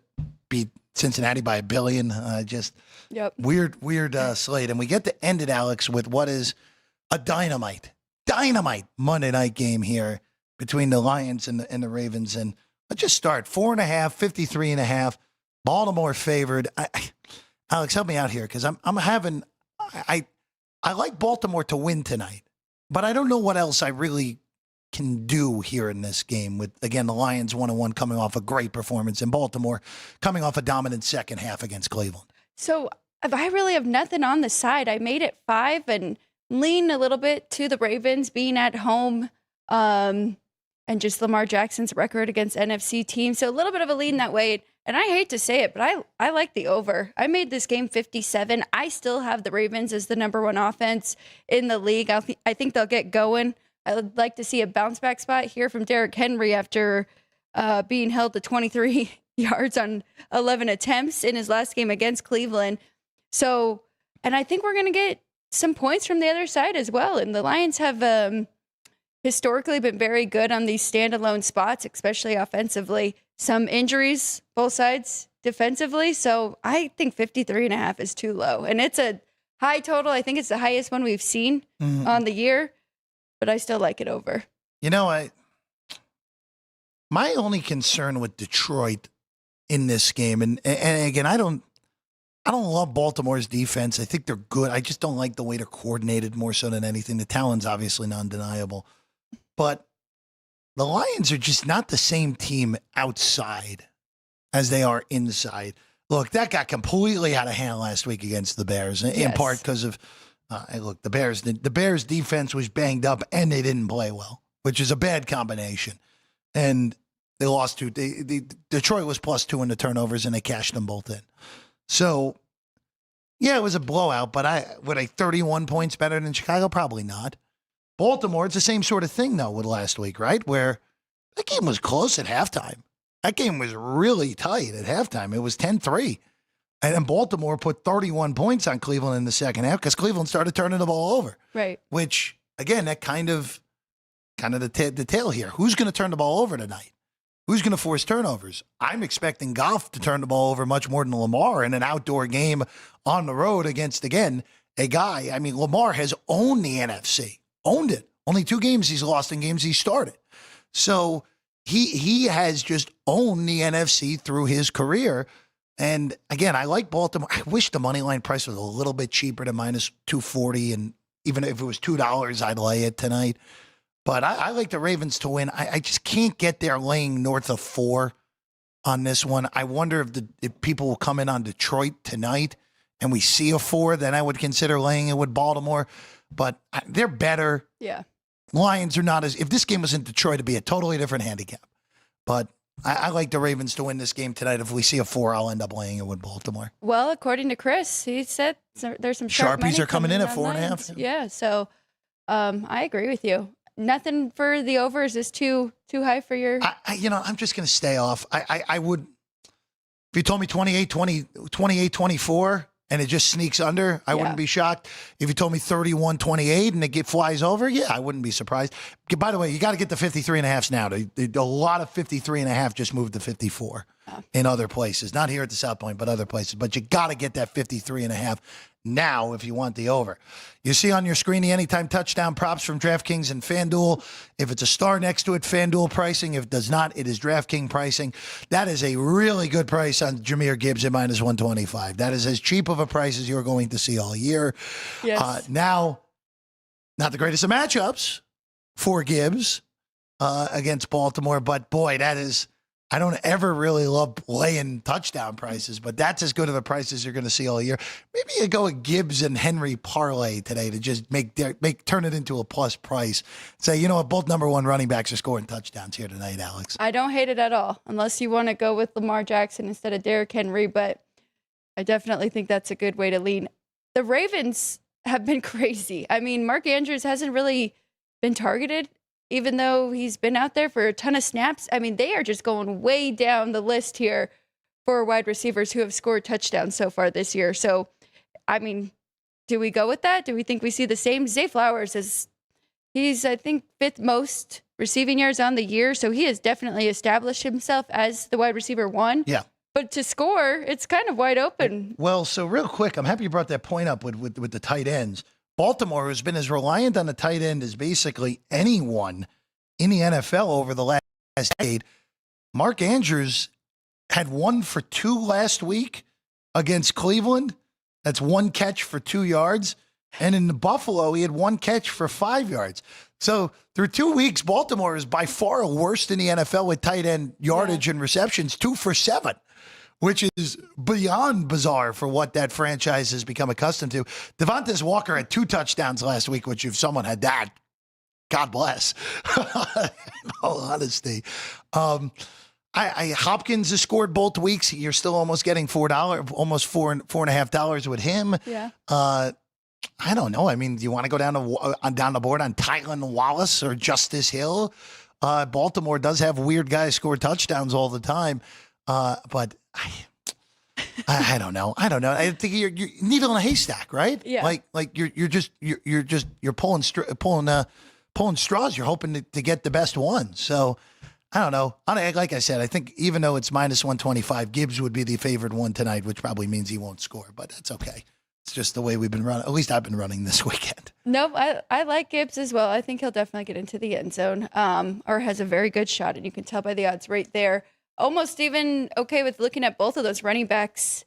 beat Cincinnati by 1 billion. Just weird slate. And we get to end it, Alex, with what is a dynamite Monday night game here between the Lions and the Ravens. And let's just start 4.5, 53.5. Baltimore favored. Alex, help me out here because I like Baltimore to win tonight, but I don't know what else I really can do here in this game with, again, the Lions 1-1 coming off a great performance in Baltimore, coming off a dominant second half against Cleveland. So I really have nothing on the side. I made it 5 and lean a little bit to the Ravens being at home and just Lamar Jackson's record against NFC teams. So a little bit of a lean that way. And I hate to say it, but I like the over. I made this game 57. I still have the Ravens as the number 1 offense in the league. I think they'll get going. I would like to see a bounce back spot here from Derrick Henry after being held to 23 yards on 11 attempts in his last game against Cleveland. So, and I think we're going to get some points from the other side as well. And the Lions have historically been very good on these standalone spots, especially offensively. Some injuries, both sides defensively. So I think 53.5 is too low. And it's a high total. I think it's the highest one we've seen on the year, but I still like it over. You know, my only concern with Detroit in this game, and again, I don't love Baltimore's defense. I think they're good. I just don't like the way they're coordinated more so than anything. The talent's obviously non-deniable. But the Lions are just not the same team outside as they are inside. Look, that got completely out of hand last week against the Bears, in part because of, the Bears defense was banged up and they didn't play well, which is a bad combination. And they lost Detroit was +2 in the turnovers and they cashed them both in. So, yeah, it was a blowout, but were they 31 points better than Chicago? Probably not. Baltimore, it's the same sort of thing, though, with last week, right? Where that game was close at halftime. That game was really tight at halftime. It was 10-3. And then Baltimore put 31 points on Cleveland in the second half because Cleveland started turning the ball over. Right. Which, again, that kind of the tale here. Who's going to turn the ball over tonight? Who's going to force turnovers? I'm expecting Goff to turn the ball over much more than Lamar in an outdoor game on the road against, again, a guy. I mean, Lamar has owned the NFC. Owned it. Only 2 games he's lost in games he started. So he has just owned the NFC through his career. And again, I like Baltimore. I wish the money line price was a little bit cheaper than -240. And even if it was $2, I'd lay it tonight. But I like the Ravens to win. I just can't get there laying north of 4 on this one. I wonder if people will come in on Detroit tonight and we see a 4, then I would consider laying it with Baltimore. But they're better. Yeah. Lions are not if this game was in Detroit, it'd be a totally different handicap. But I like the Ravens to win this game tonight. If we see a 4, I'll end up laying it with Baltimore. Well, according to Chris, he said there's some Sharpies are coming in at 4.5. Yeah. So I agree with you. Nothing for the over. Is this too high for your? I'm just going to stay off. I would, if you told me 28-24, and it just sneaks under, I wouldn't be shocked. If you told me 31-28 and it flies over, I wouldn't be surprised. By the way, you got to get the 53.5s now. A lot of 53.5 just moved to 54. in other places. Not here at the South Point, but other places. But you got to get that 53.5 now if you want the over. You see on your screen the anytime touchdown props from DraftKings and FanDuel. If it's a star next to it, FanDuel pricing. If it does not, it is DraftKings pricing. That is a really good price on Jahmyr Gibbs at minus 125. That is as cheap of a price as you're going to see all year. Yes. Now, not the greatest of matchups for Gibbs against Baltimore, but boy, that is, I don't ever really love laying touchdown prices, but that's as good of a price as you're going to see all year. Maybe you go with Gibbs and Henry parlay today to just turn it into a plus price. Say, you know what, both number one running backs are scoring touchdowns here tonight, Alex. I don't hate it at all, unless you want to go with Lamar Jackson instead of Derrick Henry, but I definitely think that's a good way to lean. The Ravens have been crazy. I mean, Mark Andrews hasn't really been targeted, even though he's been out there for a ton of snaps. I mean, they are just going way down the list here for wide receivers who have scored touchdowns so far this year. So, I mean, do we go with that? Do we think we see the same? Zay Flowers he's, I think, 5th most receiving yards on the year. So he has definitely established himself as the wide receiver 1. Yeah. But to score, it's kind of wide open. Well, so real quick, I'm happy you brought that point up with the tight ends. Baltimore, who's been as reliant on the tight end as basically anyone in the NFL over the last decade. Mark Andrews had 1 for 2 last week against Cleveland. That's 1 catch for 2 yards. And in Buffalo, he had 1 catch for 5 yards. So through 2 weeks, Baltimore is by far worst in the NFL with tight end yardage and receptions, 2 for 7. Which is beyond bizarre for what that franchise has become accustomed to. Devontae Walker had 2 touchdowns last week, which if someone had that, God bless. In all honesty. Hopkins has scored both weeks. You're still almost getting $4, almost $4.50 with him. Yeah. I don't know. I mean, do you want to go down the board on Tylan Wallace or Justice Hill? Baltimore does have weird guys score touchdowns all the time. But I don't know. I think you're needle in a haystack, right? Yeah. Like you're pulling straws. You're hoping to get the best one. So I don't know. Like I said, I think even though it's minus 125, Gibbs would be the favored one tonight, which probably means he won't score. But that's okay. It's just the way we've been running. At least I've been running this weekend. Nope, I like Gibbs as well. I think he'll definitely get into the end zone, or has a very good shot, and you can tell by the odds right there. Almost even okay with looking at both of those running backs,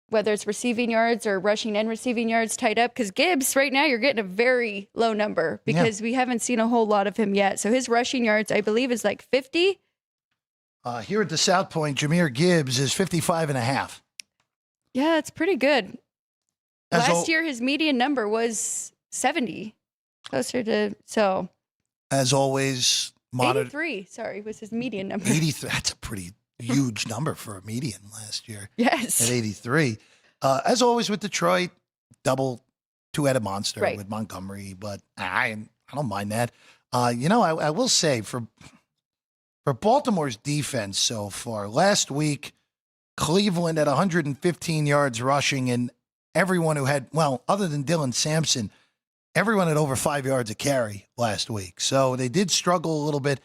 whether it's receiving yards or rushing and receiving yards tied up. Because Gibbs, right now, you're getting a very low number because we haven't seen a whole lot of him yet. So his rushing yards, I believe, is like 50. Here at the South Point, Jahmyr Gibbs is 55.5. Yeah, that's pretty good. Last year, his median number was 70, closer to, so. As always, 83, was his median number. 83, that's a pretty huge number for a median last year. Yes. At 83. As always with Detroit, double two-headed monster with Montgomery, but I don't mind that. I will say for Baltimore's defense so far, last week, Cleveland at 115 yards rushing, and everyone who had, other than Dylan Sampson, everyone had over 5 yards a carry last week. So they did struggle a little bit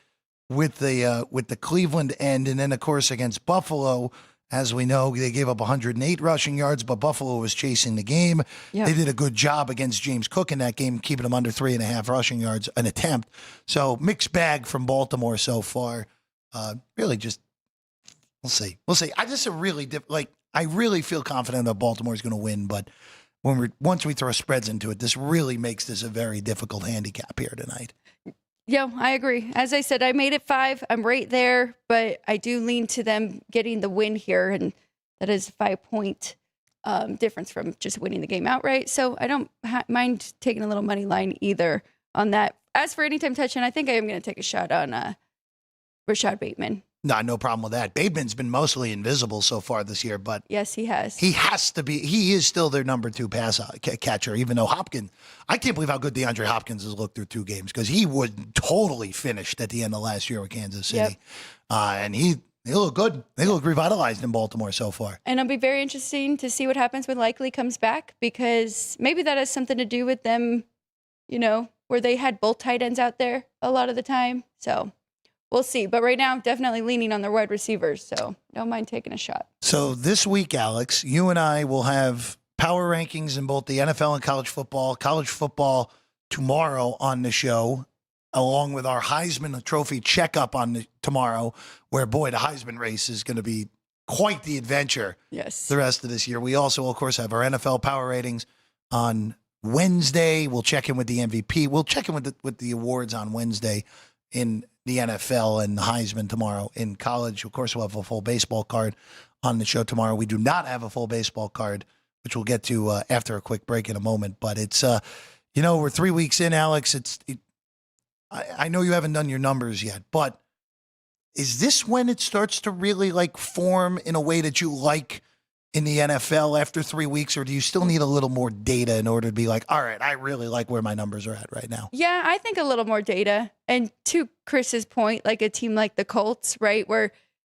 with the Cleveland end. And then, of course, against Buffalo, as we know, they gave up 108 rushing yards, but Buffalo was chasing the game. Yep. They did a good job against James Cook in that game, keeping him under 3.5 rushing yards an attempt. So mixed bag from Baltimore so far. Really just, we'll see. I just I really feel confident that Baltimore is going to win, but once we throw spreads into it, this really makes this a very difficult handicap here tonight. Yeah, I agree. As I said, I made it 5. I'm right there, but I do lean to them getting the win here, and that is a 5-point difference from just winning the game outright. So I don't mind taking a little money line either on that. As for anytime touchdown, I think I am going to take a shot on Rashad Bateman. No problem with that. Bateman's been mostly invisible so far this year, but yes, he has. He has to be. He is still their number 2 pass catcher, even though Hopkins. I can't believe how good DeAndre Hopkins has looked through 2 games because he was totally finished at the end of last year with Kansas City, and he looked good. They look revitalized in Baltimore so far. And it'll be very interesting to see what happens when Likely comes back because maybe that has something to do with them, where they had both tight ends out there a lot of the time. So we'll see. But right now, I'm definitely leaning on the wide receivers, so don't mind taking a shot. So this week, Alex, you and I will have power rankings in both the NFL and college football. College football tomorrow on the show, along with our Heisman Trophy checkup tomorrow, where, boy, the Heisman race is going to be quite the adventure the rest of this year. We also, of course, have our NFL power ratings on Wednesday. We'll check in with the MVP. We'll check in with the awards on Wednesday in the NFL and the Heisman tomorrow. In college, of course, we'll have a full baseball card on the show tomorrow. We do not have a full baseball card, which we'll get to after a quick break in a moment. But it's, we're 3 weeks in, Alex. I know you haven't done your numbers yet, but is this when it starts to really form in a way that you like in the NFL after 3 weeks, or do you still need a little more data in order to be like, all right, I really like where my numbers are at right now? Yeah, I think a little more data. And to Chris's point, like a team like the Colts, right, where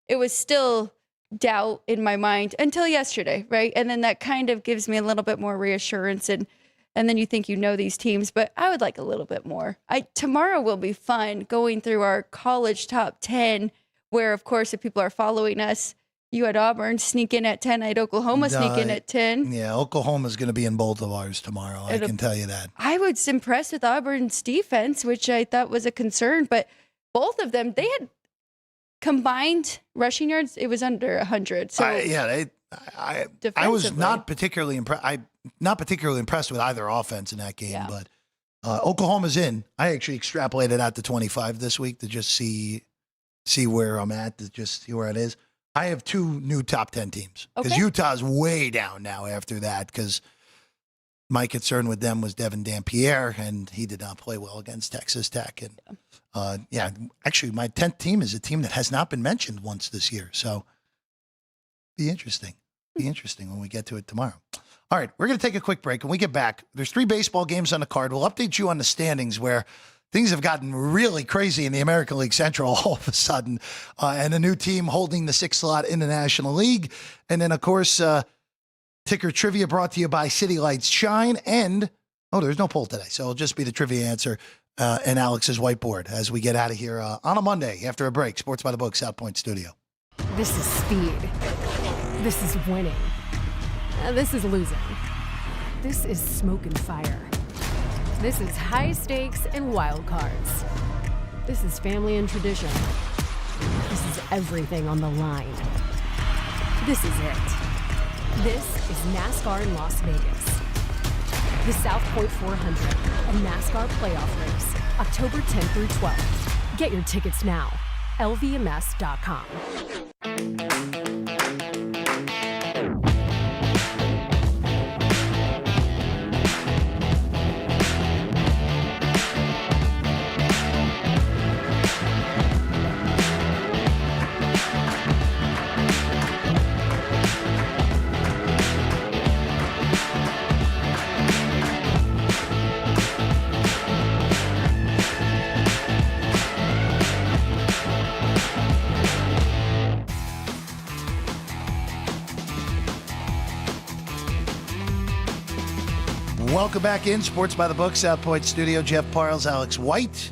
it was still doubt in my mind until yesterday, right? And then that kind of gives me a little bit more reassurance, and then you think these teams, but I would like a little bit more. Tomorrow will be fun going through our college top 10, where, of course, if people are following us, you had Auburn sneak in at 10. I had Oklahoma sneak in at 10. Yeah, Oklahoma's going to be in both of ours tomorrow. I can tell you that. I was impressed with Auburn's defense, which I thought was a concern, but both of them, they had combined rushing yards. It was under 100. So I was not particularly impressed. Not particularly impressed with either offense in that game, but Oklahoma's in. I actually extrapolated out to 25 this week to just see where I'm at, to just see where it is. I have 2 new top 10 teams because Utah's way down now after that, because my concern with them was Devin Dampierre, and he did not play well against Texas Tech. And actually, my 10th team is a team that has not been mentioned once this year. So be interesting. Be interesting when we get to it tomorrow. All right, we're going to take a quick break. When we get back, there's 3 baseball games on the card. We'll update you on the standings, where things have gotten really crazy in the American League Central all of a sudden, and a new team holding the 6th slot in the National League. And then, of course, ticker trivia brought to you by City Lights Shine. And, there's no poll today, so it'll just be the trivia answer and Alex's whiteboard as we get out of here on a Monday after a break. Sports by the Book, South Point Studio. This is speed. This is winning. This is losing. This is smoke and fire. This is high stakes and wild cards. This is family and tradition. This is everything on the line. This is it. This is NASCAR in Las Vegas. The South Point 400, a NASCAR playoff race, October 10th through 12th. Get your tickets now. LVMS.com. Welcome back in Sports by the Book, South Point Studio. Jeff Parles, Alex White.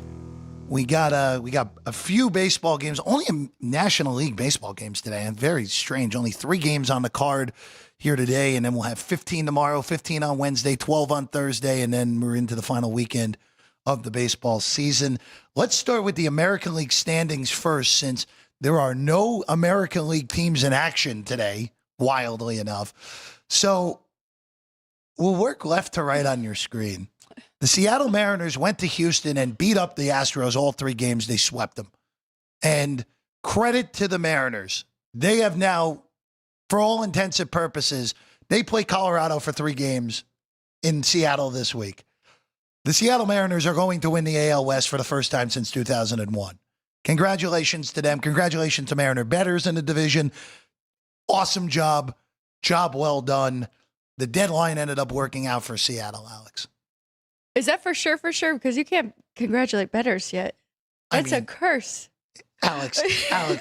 We got a few baseball games, only National League baseball games today, and very strange. Only 3 games on the card here today, and then we'll have 15 tomorrow, 15 on Wednesday, 12 on Thursday, and then we're into the final weekend of the baseball season. Let's start with the American League standings first, since there are no American League teams in action today, wildly enough. So we'll work left to right on your screen. The Seattle Mariners went to Houston and beat up the Astros all 3 games. They swept them. And credit to the Mariners. They have now, for all intents and purposes, they play Colorado for 3 games in Seattle this week. The Seattle Mariners are going to win the AL West for the first time since 2001. Congratulations to them. Congratulations to Mariner bettors in the division. Awesome job. Job well done. The deadline ended up working out for Seattle, Alex. Is that for sure? For sure? Because you can't congratulate bettors yet. That's a curse. Alex,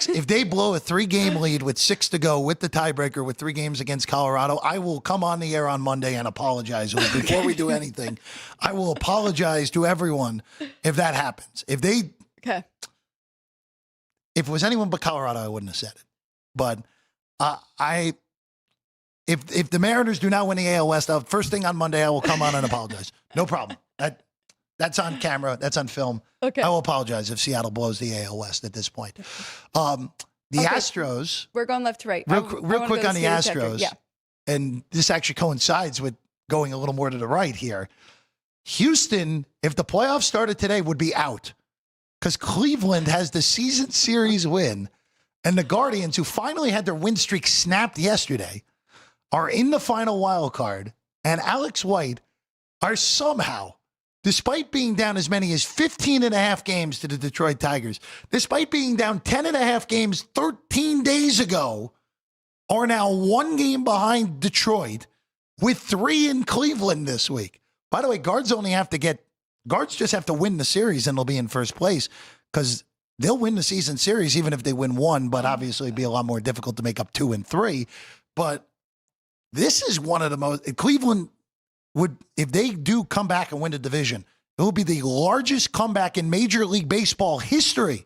if they blow a 3-game lead with 6 to go with the tiebreaker with 3 games against Colorado, I will come on the air on Monday and apologize. Before we do anything, I will apologize to everyone if that happens. If they, if it was anyone but Colorado, I wouldn't have said it. But if the Mariners do not win the AL West, first thing on Monday, I will come on and apologize. No problem. That's on camera. That's on film. Okay. I will apologize if Seattle blows the AL West at this point. The Astros. We're going left to right. Real I quick on the Astros. Yeah. And this actually coincides with going a little more to the right here. Houston, if the playoffs started today, would be out because Cleveland has the season series win. And the Guardians, who finally had their win streak snapped yesterday, are in the final wild card. And Alex White are somehow, despite being down as many as 15 and a half games to the Detroit Tigers, despite being down 10 and a half games 13 days ago, are now one game behind Detroit with 3 in Cleveland this week. By the way, guards just have to win the series and they'll be in first place because they'll win the season series even if they win 1, but obviously it'd be a lot more difficult to make up 2 and 3. But this is one of the most, Cleveland would, if they do come back and win the division, it will be the largest comeback in Major League Baseball history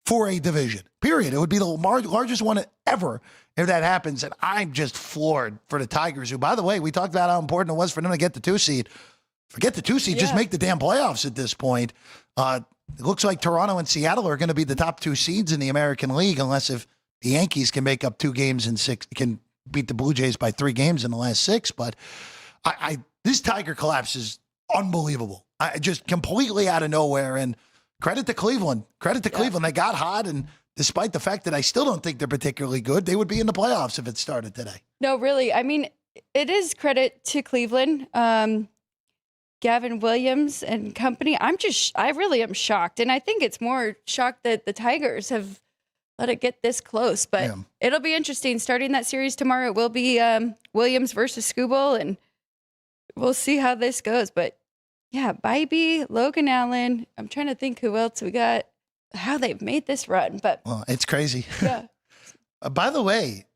for a division, period. It would be the largest one ever if that happens. And I'm just floored for the Tigers, who, by the way, we talked about how important it was for them to get the 2 seed. Forget the 2 seed, just make the damn playoffs at this point. It looks like Toronto and Seattle are going to be the top 2 seeds in the American League, unless if the Yankees can make up 2 games in 6, can beat the Blue Jays by 3 games in the last 6. But this Tiger collapse is unbelievable. Just completely out of nowhere. And credit to Cleveland. Cleveland. They got hot, and despite the fact that I still don't think they're particularly good, they would be in the playoffs if it started today. No, really. I mean, it is credit to Cleveland. Gavin Williams and company. I really am shocked. And I think it's more shocked that the Tigers have let it get this close. But it'll be interesting. Starting that series tomorrow, it will be Williams versus Skubal, and we'll see how this goes. But yeah, Bybee, Logan Allen. I'm trying to think who else we got, how they've made this run. But well, it's crazy. Yeah. By the way,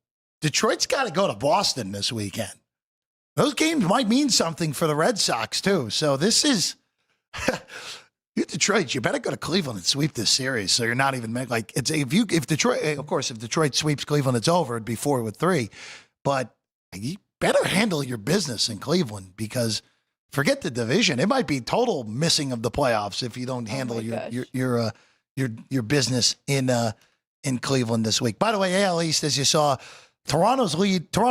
Detroit's got to go to Boston this weekend. Those games might mean something for the Red Sox, too. So this is you Detroit, you better go to Cleveland and sweep this series. So you're not even like it's if Detroit, of course, if Detroit sweeps Cleveland, it's over. It'd be 4-3. But you better handle your business in Cleveland because forget the division. It might be total missing of the playoffs if you don't handle your business in Cleveland this week. By the way, AL East, as you saw, Toronto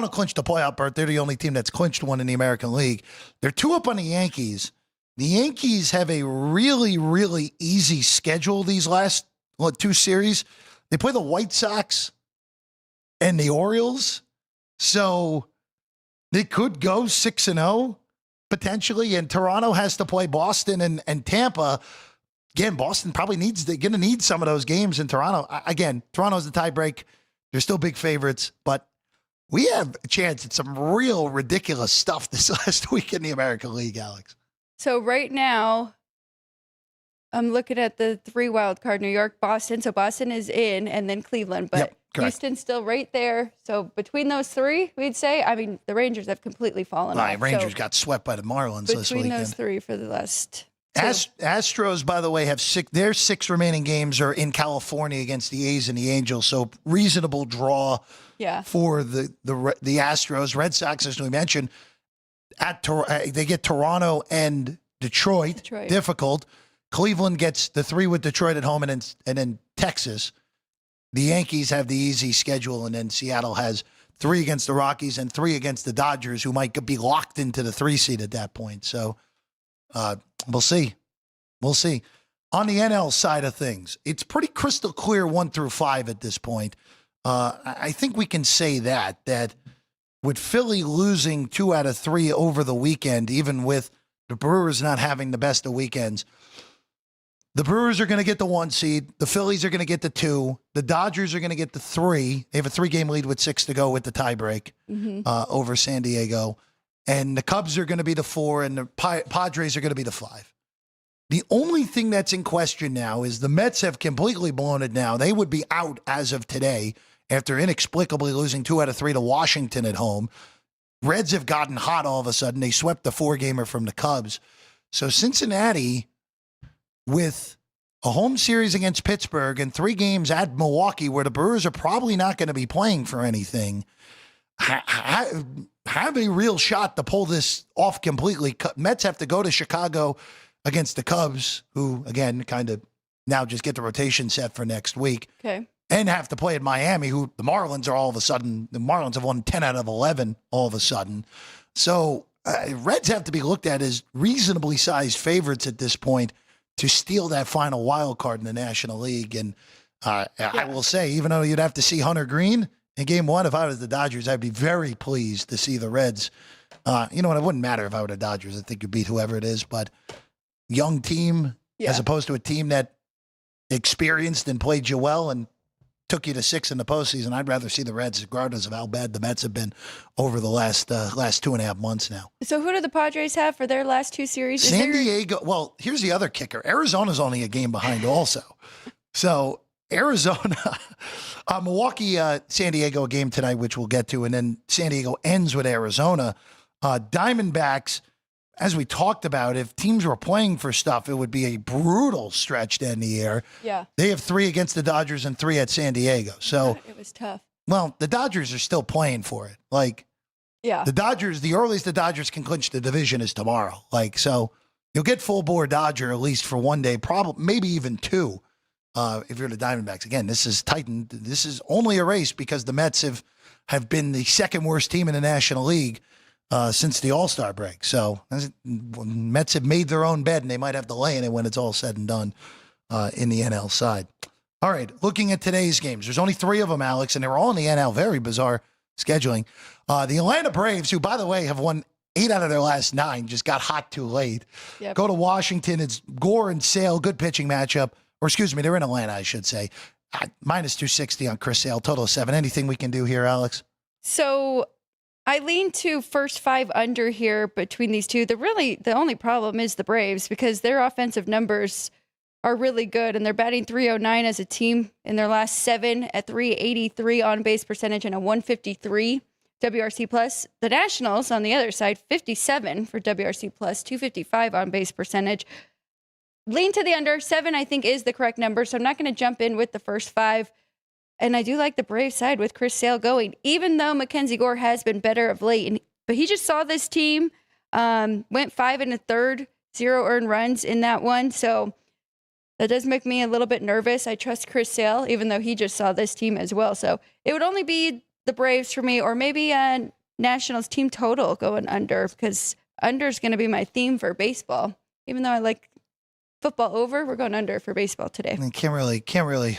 clinched the playoff berth. They're the only team that's clinched one in the American League. They're 2 up on the Yankees. The Yankees have a really, really easy schedule these last 2 series. They play the White Sox and the Orioles. So they could go 6-0 potentially. And Toronto has to play Boston and Tampa. Again, Boston probably they're going to need some of those games in Toronto. Again, Toronto's the tiebreak. They're still big favorites, but we have a chance at some real ridiculous stuff this last week in the American League, Alex. So right now, I'm looking at the 3 wild card, New York, Boston. So Boston is in, and then Cleveland. But Houston's still right there. So between those 3, we'd say, I mean, the Rangers have completely fallen off. Rangers got swept by the Marlins this weekend. Between those 3 for the last... Astros, by the way, have their 6 remaining games are in California against the A's and the Angels, so reasonable draw for the Astros. Red Sox, as we mentioned, they get Toronto and Detroit. Difficult. Cleveland gets the 3 with Detroit at home, and then Texas. The Yankees have the easy schedule, and then Seattle has 3 against the Rockies and 3 against the Dodgers, who might be locked into the 3 seed at that point. So. We'll see. On the NL side of things, it's pretty crystal clear 1 through 5 at this point. I think we can say that with Philly losing 2 out of 3 over the weekend, even with the Brewers not having the best of weekends, the Brewers are going to get the 1 seed. The Phillies are going to get the 2. The Dodgers are going to get the 3. They have a 3-game lead with 6 to go with the tiebreak over San Diego. And the Cubs are going to be the 4, and the Padres are going to be the 5. The only thing that's in question now is the Mets have completely blown it now. They would be out as of today after inexplicably losing 2 out of 3 to Washington at home. Reds have gotten hot all of a sudden. They swept the 4-gamer from the Cubs. So Cincinnati, with a home series against Pittsburgh and 3 games at Milwaukee where the Brewers are probably not going to be playing for anything, have a real shot to pull this off completely. Mets have to go to Chicago against the Cubs, who, again, kind of now just get the rotation set for next week. Okay. And have to play at Miami, who the Marlins are all of a sudden, the Marlins have won 10 out of 11 all of a sudden. So Reds have to be looked at as reasonably sized favorites at this point to steal that final wild card in the National League. And I will say, even though you'd have to see Hunter Green in game 1, if I was the Dodgers, I'd be very pleased to see the Reds. You know what? It wouldn't matter if I were the Dodgers. I think you beat whoever it is, but young team as opposed to a team that experienced and played you well and took you to 6 in the postseason. I'd rather see the Reds, regardless of how bad the Mets have been over the last 2.5 months now. So who do the Padres have for their last 2 series? San Diego. Well, here's the other kicker. Arizona's only a game behind also. So Arizona, Milwaukee, San Diego, a game tonight, which we'll get to, and then San Diego ends with Arizona. Diamondbacks, as we talked about, if teams were playing for stuff, it would be a brutal stretch to end the year. Yeah. They have 3 against the Dodgers and 3 at San Diego. So it was tough. Well, the Dodgers are still playing for it. The Dodgers, the earliest the Dodgers can clinch the division is tomorrow. So you'll get full bore Dodger at least for 1 day, probably maybe even 2 if you're the Diamondbacks. Again, this is tightened. This is only a race because the Mets have been the second worst team in the National League since the All-Star break. So Mets have made their own bed, and they might have to lay in it when it's all said and done in the NL side. All right, looking at today's games, there's only 3 of them, Alex, and they were all in the NL. Very bizarre scheduling. The Atlanta Braves, who, by the way, have won 8 out of their last 9, just got hot too late. Yep. Go to Washington. It's Gore and Sale, good pitching matchup. Or excuse me, they're in Atlanta, I should say. Minus 260 on Chris Sale, total of 7. Anything we can do here, Alex? So I lean to first 5 under here between these two. The only problem is the Braves because their offensive numbers are really good and they're batting .309 as a team in their last 7 at .383 on base percentage and a 153 WRC plus. The Nationals on the other side, 57 for WRC plus, 255 on base percentage. Lean to the under. 7, I think, is the correct number. So I'm not going to jump in with the first 5. And I do like the Braves side with Chris Sale going, even though Mackenzie Gore has been better of late. But he just saw this team, went 5 1/3, 0 earned runs in that one. So that does make me a little bit nervous. I trust Chris Sale, even though he just saw this team as well. So it would only be the Braves for me, or maybe a Nationals team total going under, because under is going to be my theme for baseball. Even though I like football over, we're going under for baseball today. I can't really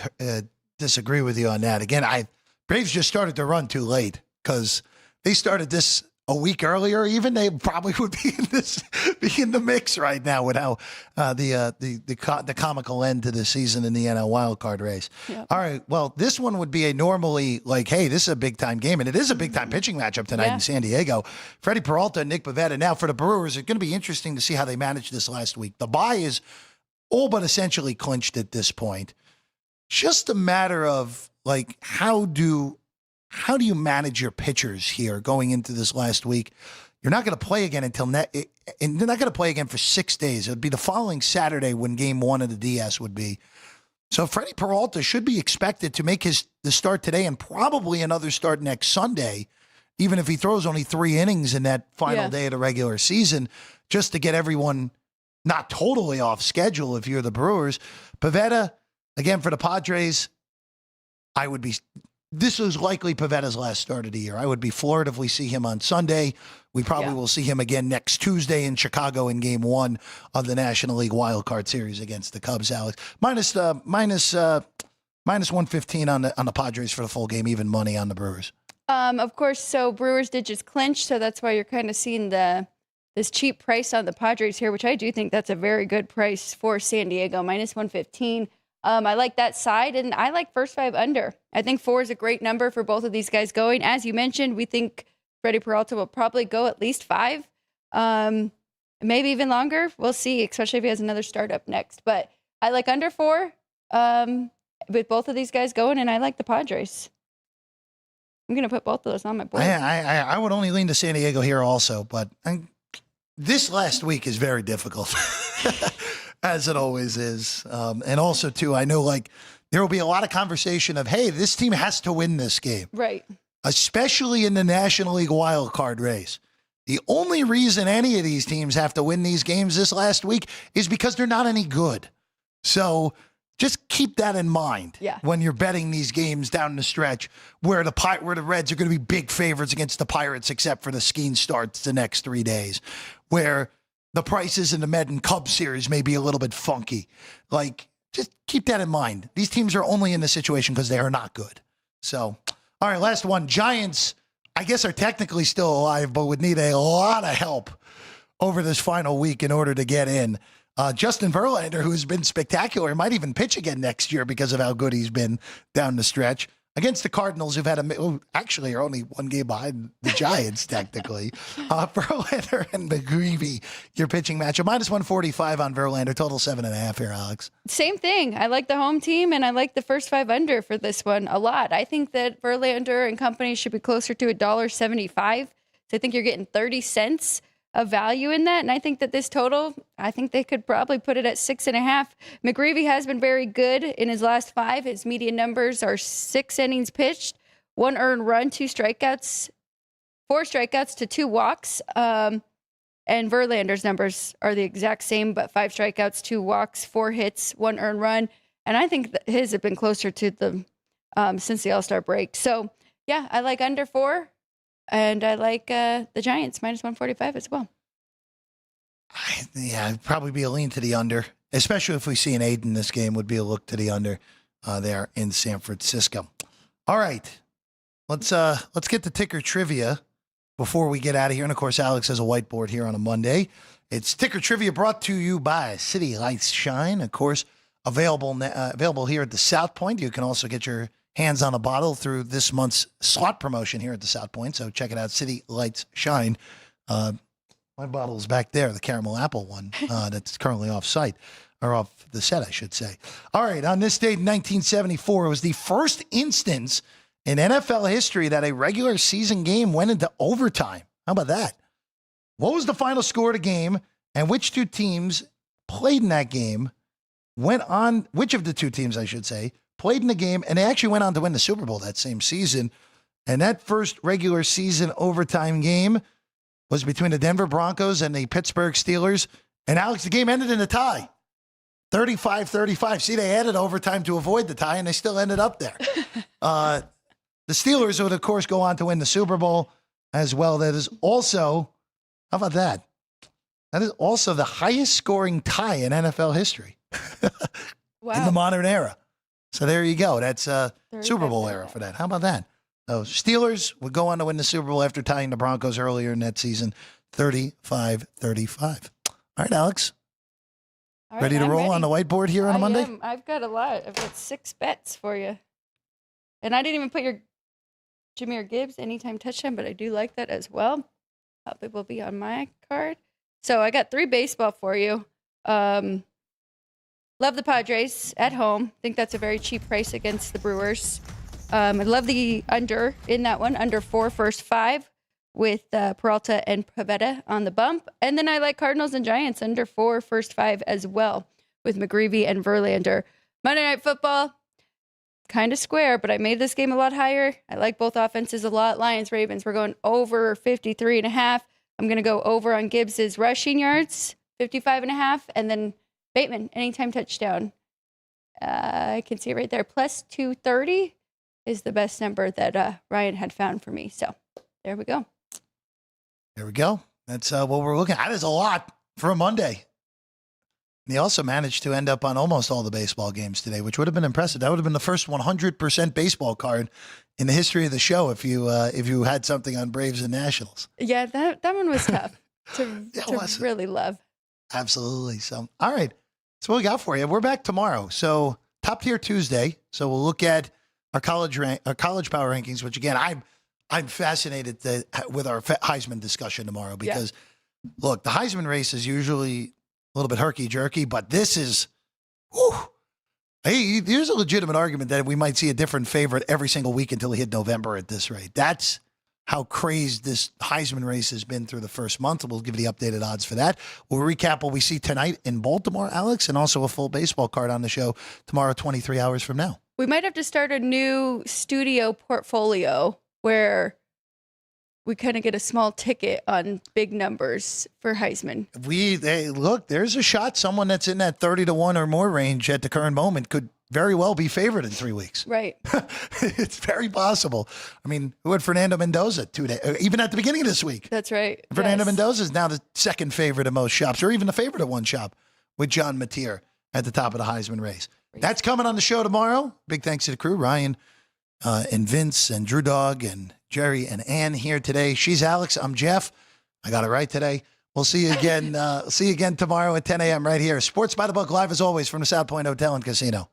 disagree with you on that. Again, Braves just started to run too late because they started this a week earlier. Even they probably would be in the mix right now with how the comical end to the season in the NL wildcard race. Yep. All right, well, this one would be a normally hey, this is a big time game, and it is a big time pitching matchup tonight in San Diego. Freddie Peralta and Nick Pivetta. Now for the Brewers, it's going to be interesting to see how they managed this last week. The bye is all but essentially clinched at this point. Just a matter of how do you manage your pitchers here going into this last week? You're not going to play again and they're not going to play again for 6 days. It would be the following Saturday when game 1 of the DS would be. So Freddie Peralta should be expected to make the start today and probably another start next Sunday, even if he throws only 3 innings in that final day of the regular season, just to get everyone not totally off schedule if you're the Brewers. Pivetta, again, for the Padres, this is likely Pivetta's last start of the year. I would be floored if we see him on Sunday. We probably will see him again next Tuesday in Chicago in game 1 of the National League Wild Card Series against the Cubs, Alex. Minus 115 on the Padres for the full game, even money on the Brewers. Of course, so Brewers did just clinch, so that's why you're kind of seeing this cheap price on the Padres here, which I do think that's a very good price for San Diego, minus 115. I like that side, and I like first 5 under. I think 4 is a great number for both of these guys going. As you mentioned, we think Freddie Peralta will probably go at least 5, maybe even longer. We'll see, especially if he has another startup next. But I like under 4 with both of these guys going, and I like the Padres. I'm going to put both of those on my board. I would only lean to San Diego here also, but this last week is very difficult. as it always is. And also, too, I know like there will be a lot of conversation of, hey, this team has to win this game. Right. Especially in the National League wild card race. The only reason any of these teams have to win these games this last week is because they're not any good. So just keep that in mind when you're betting these games down the stretch where the Reds are going to be big favorites against the Pirates, except for the skiing starts the next 3 days, where the prices in the Med and Cubs series may be a little bit funky. Like, just keep that in mind. These teams are only in this situation because they are not good. So, all right, last one. Giants, I guess, are technically still alive, but would need a lot of help over this final week in order to get in. Justin Verlander, who has been spectacular, might even pitch again next year because of how good he's been down the stretch. Against the Cardinals, who've had actually are only one game behind the Giants, technically. Verlander and McGreevy, your pitching matchup. -145 on Verlander, total 7.5 here, Alex. Same thing. I like the home team, and I like the first 5 under for this one a lot. I think that Verlander and company should be closer to $1.75. So I think you're getting 30 cents of value in that. And I think that this total, I think they could probably put it at 6.5. McGreevy has been very good in his last 5. His median numbers are 6 innings pitched, 1 earned run, 2 strikeouts, 4 strikeouts to 2 walks. And Verlander's numbers are the exact same, but 5 strikeouts, 2 walks, 4 hits, 1 earned run. And I think that his have been closer to the since the All-Star break. So yeah, I like under 4. And I like the Giants, -145 as well. Yeah, it'd probably be a lean to the under, especially if we see an 8 in this game, would be a look to the under there in San Francisco. All right, let's get to ticker trivia before we get out of here. And, of course, Alex has a whiteboard here on a Monday. It's ticker trivia brought to you by City Lights Shine, of course, available here at the South Point. You can also get your hands on a bottle through this month's slot promotion here at the South Point. So check it out, City Lights Shine. My bottle is back there, the caramel apple one that's currently off site, or off the set, I should say. All right, on this date in 1974, it was the first instance in NFL history that a regular season game went into overtime. How about that? What was the final score of the game, and which two teams played in that game, which of the two teams, I should say, played in the game, and they actually went on to win the Super Bowl that same season. And that first regular season overtime game was between the Denver Broncos and the Pittsburgh Steelers. And, Alex, the game ended in a tie, 35-35. See, they added overtime to avoid the tie, and they still ended up there. The Steelers would, of course, go on to win the Super Bowl as well. That is also, how about that? That is also the highest scoring tie in NFL history in the modern era. So there you go. That's Super Bowl era for that. How about that? So Steelers would go on to win the Super Bowl after tying the Broncos earlier in that season, 35-35. All right, Alex. All right, ready to roll on the whiteboard here on a Monday? I've got a lot. I've got 6 bets for you. And I didn't even put your Jahmyr Gibbs anytime touchdown, but I do like that as well. It will be on my card. So I got 3 baseball for you. Love the Padres at home. Think that's a very cheap price against the Brewers. I love the under in that one, under 4 first 5 with Peralta and Pivetta on the bump. And then I like Cardinals and Giants under 4 first 5 as well with McGreevy and Verlander. Monday Night Football, kind of square, but I made this game a lot higher. I like both offenses a lot. Lions, Ravens, we're going over 53.5. I'm going to go over on Gibbs's rushing yards, 55.5, and then Bateman, anytime touchdown. I can see it right there. Plus 230 is the best number that Ryan had found for me. So there we go. There we go. That's what we're looking at. That is a lot for a Monday. And he also managed to end up on almost all the baseball games today, which would have been impressive. That would have been the first 100% baseball card in the history of the show if you had something on Braves and Nationals. Yeah, that one was tough to really love. Absolutely. So, all right. That's what we got for you. We're back tomorrow. So, Top Tier Tuesday. So, we'll look at our college power rankings, which, again, I'm fascinated with our Heisman discussion tomorrow because, look, the Heisman race is usually a little bit herky-jerky, but this is, hey, there's a legitimate argument that we might see a different favorite every single week until we hit November at this rate. That's how crazed this Heisman race has been through the first month. We'll give you the updated odds for that. We'll recap what we see tonight in Baltimore, Alex, and also a full baseball card on the show tomorrow, 23 hours from now. We might have to start a new studio portfolio where we kind of get a small ticket on big numbers for Heisman. Look, there's a shot someone that's in that 30-1 or more range at the current moment could very well be favored in 3 weeks. Right. It's very possible. I mean, who had Fernando Mendoza 2 days, even at the beginning of this week? That's right. Fernando Mendoza is now the second favorite of most shops, or even the favorite of one shop, with John Mateer at the top of the Heisman race. That's coming on the show tomorrow. Big thanks to the crew, Ryan and Vince and Drew Dog and Jerry and Ann here today. She's Alex. I'm Jeff. I got it right today. We'll see you again. See you again tomorrow at 10 a.m. right here. Sports by the Book live as always from the South Point Hotel and Casino.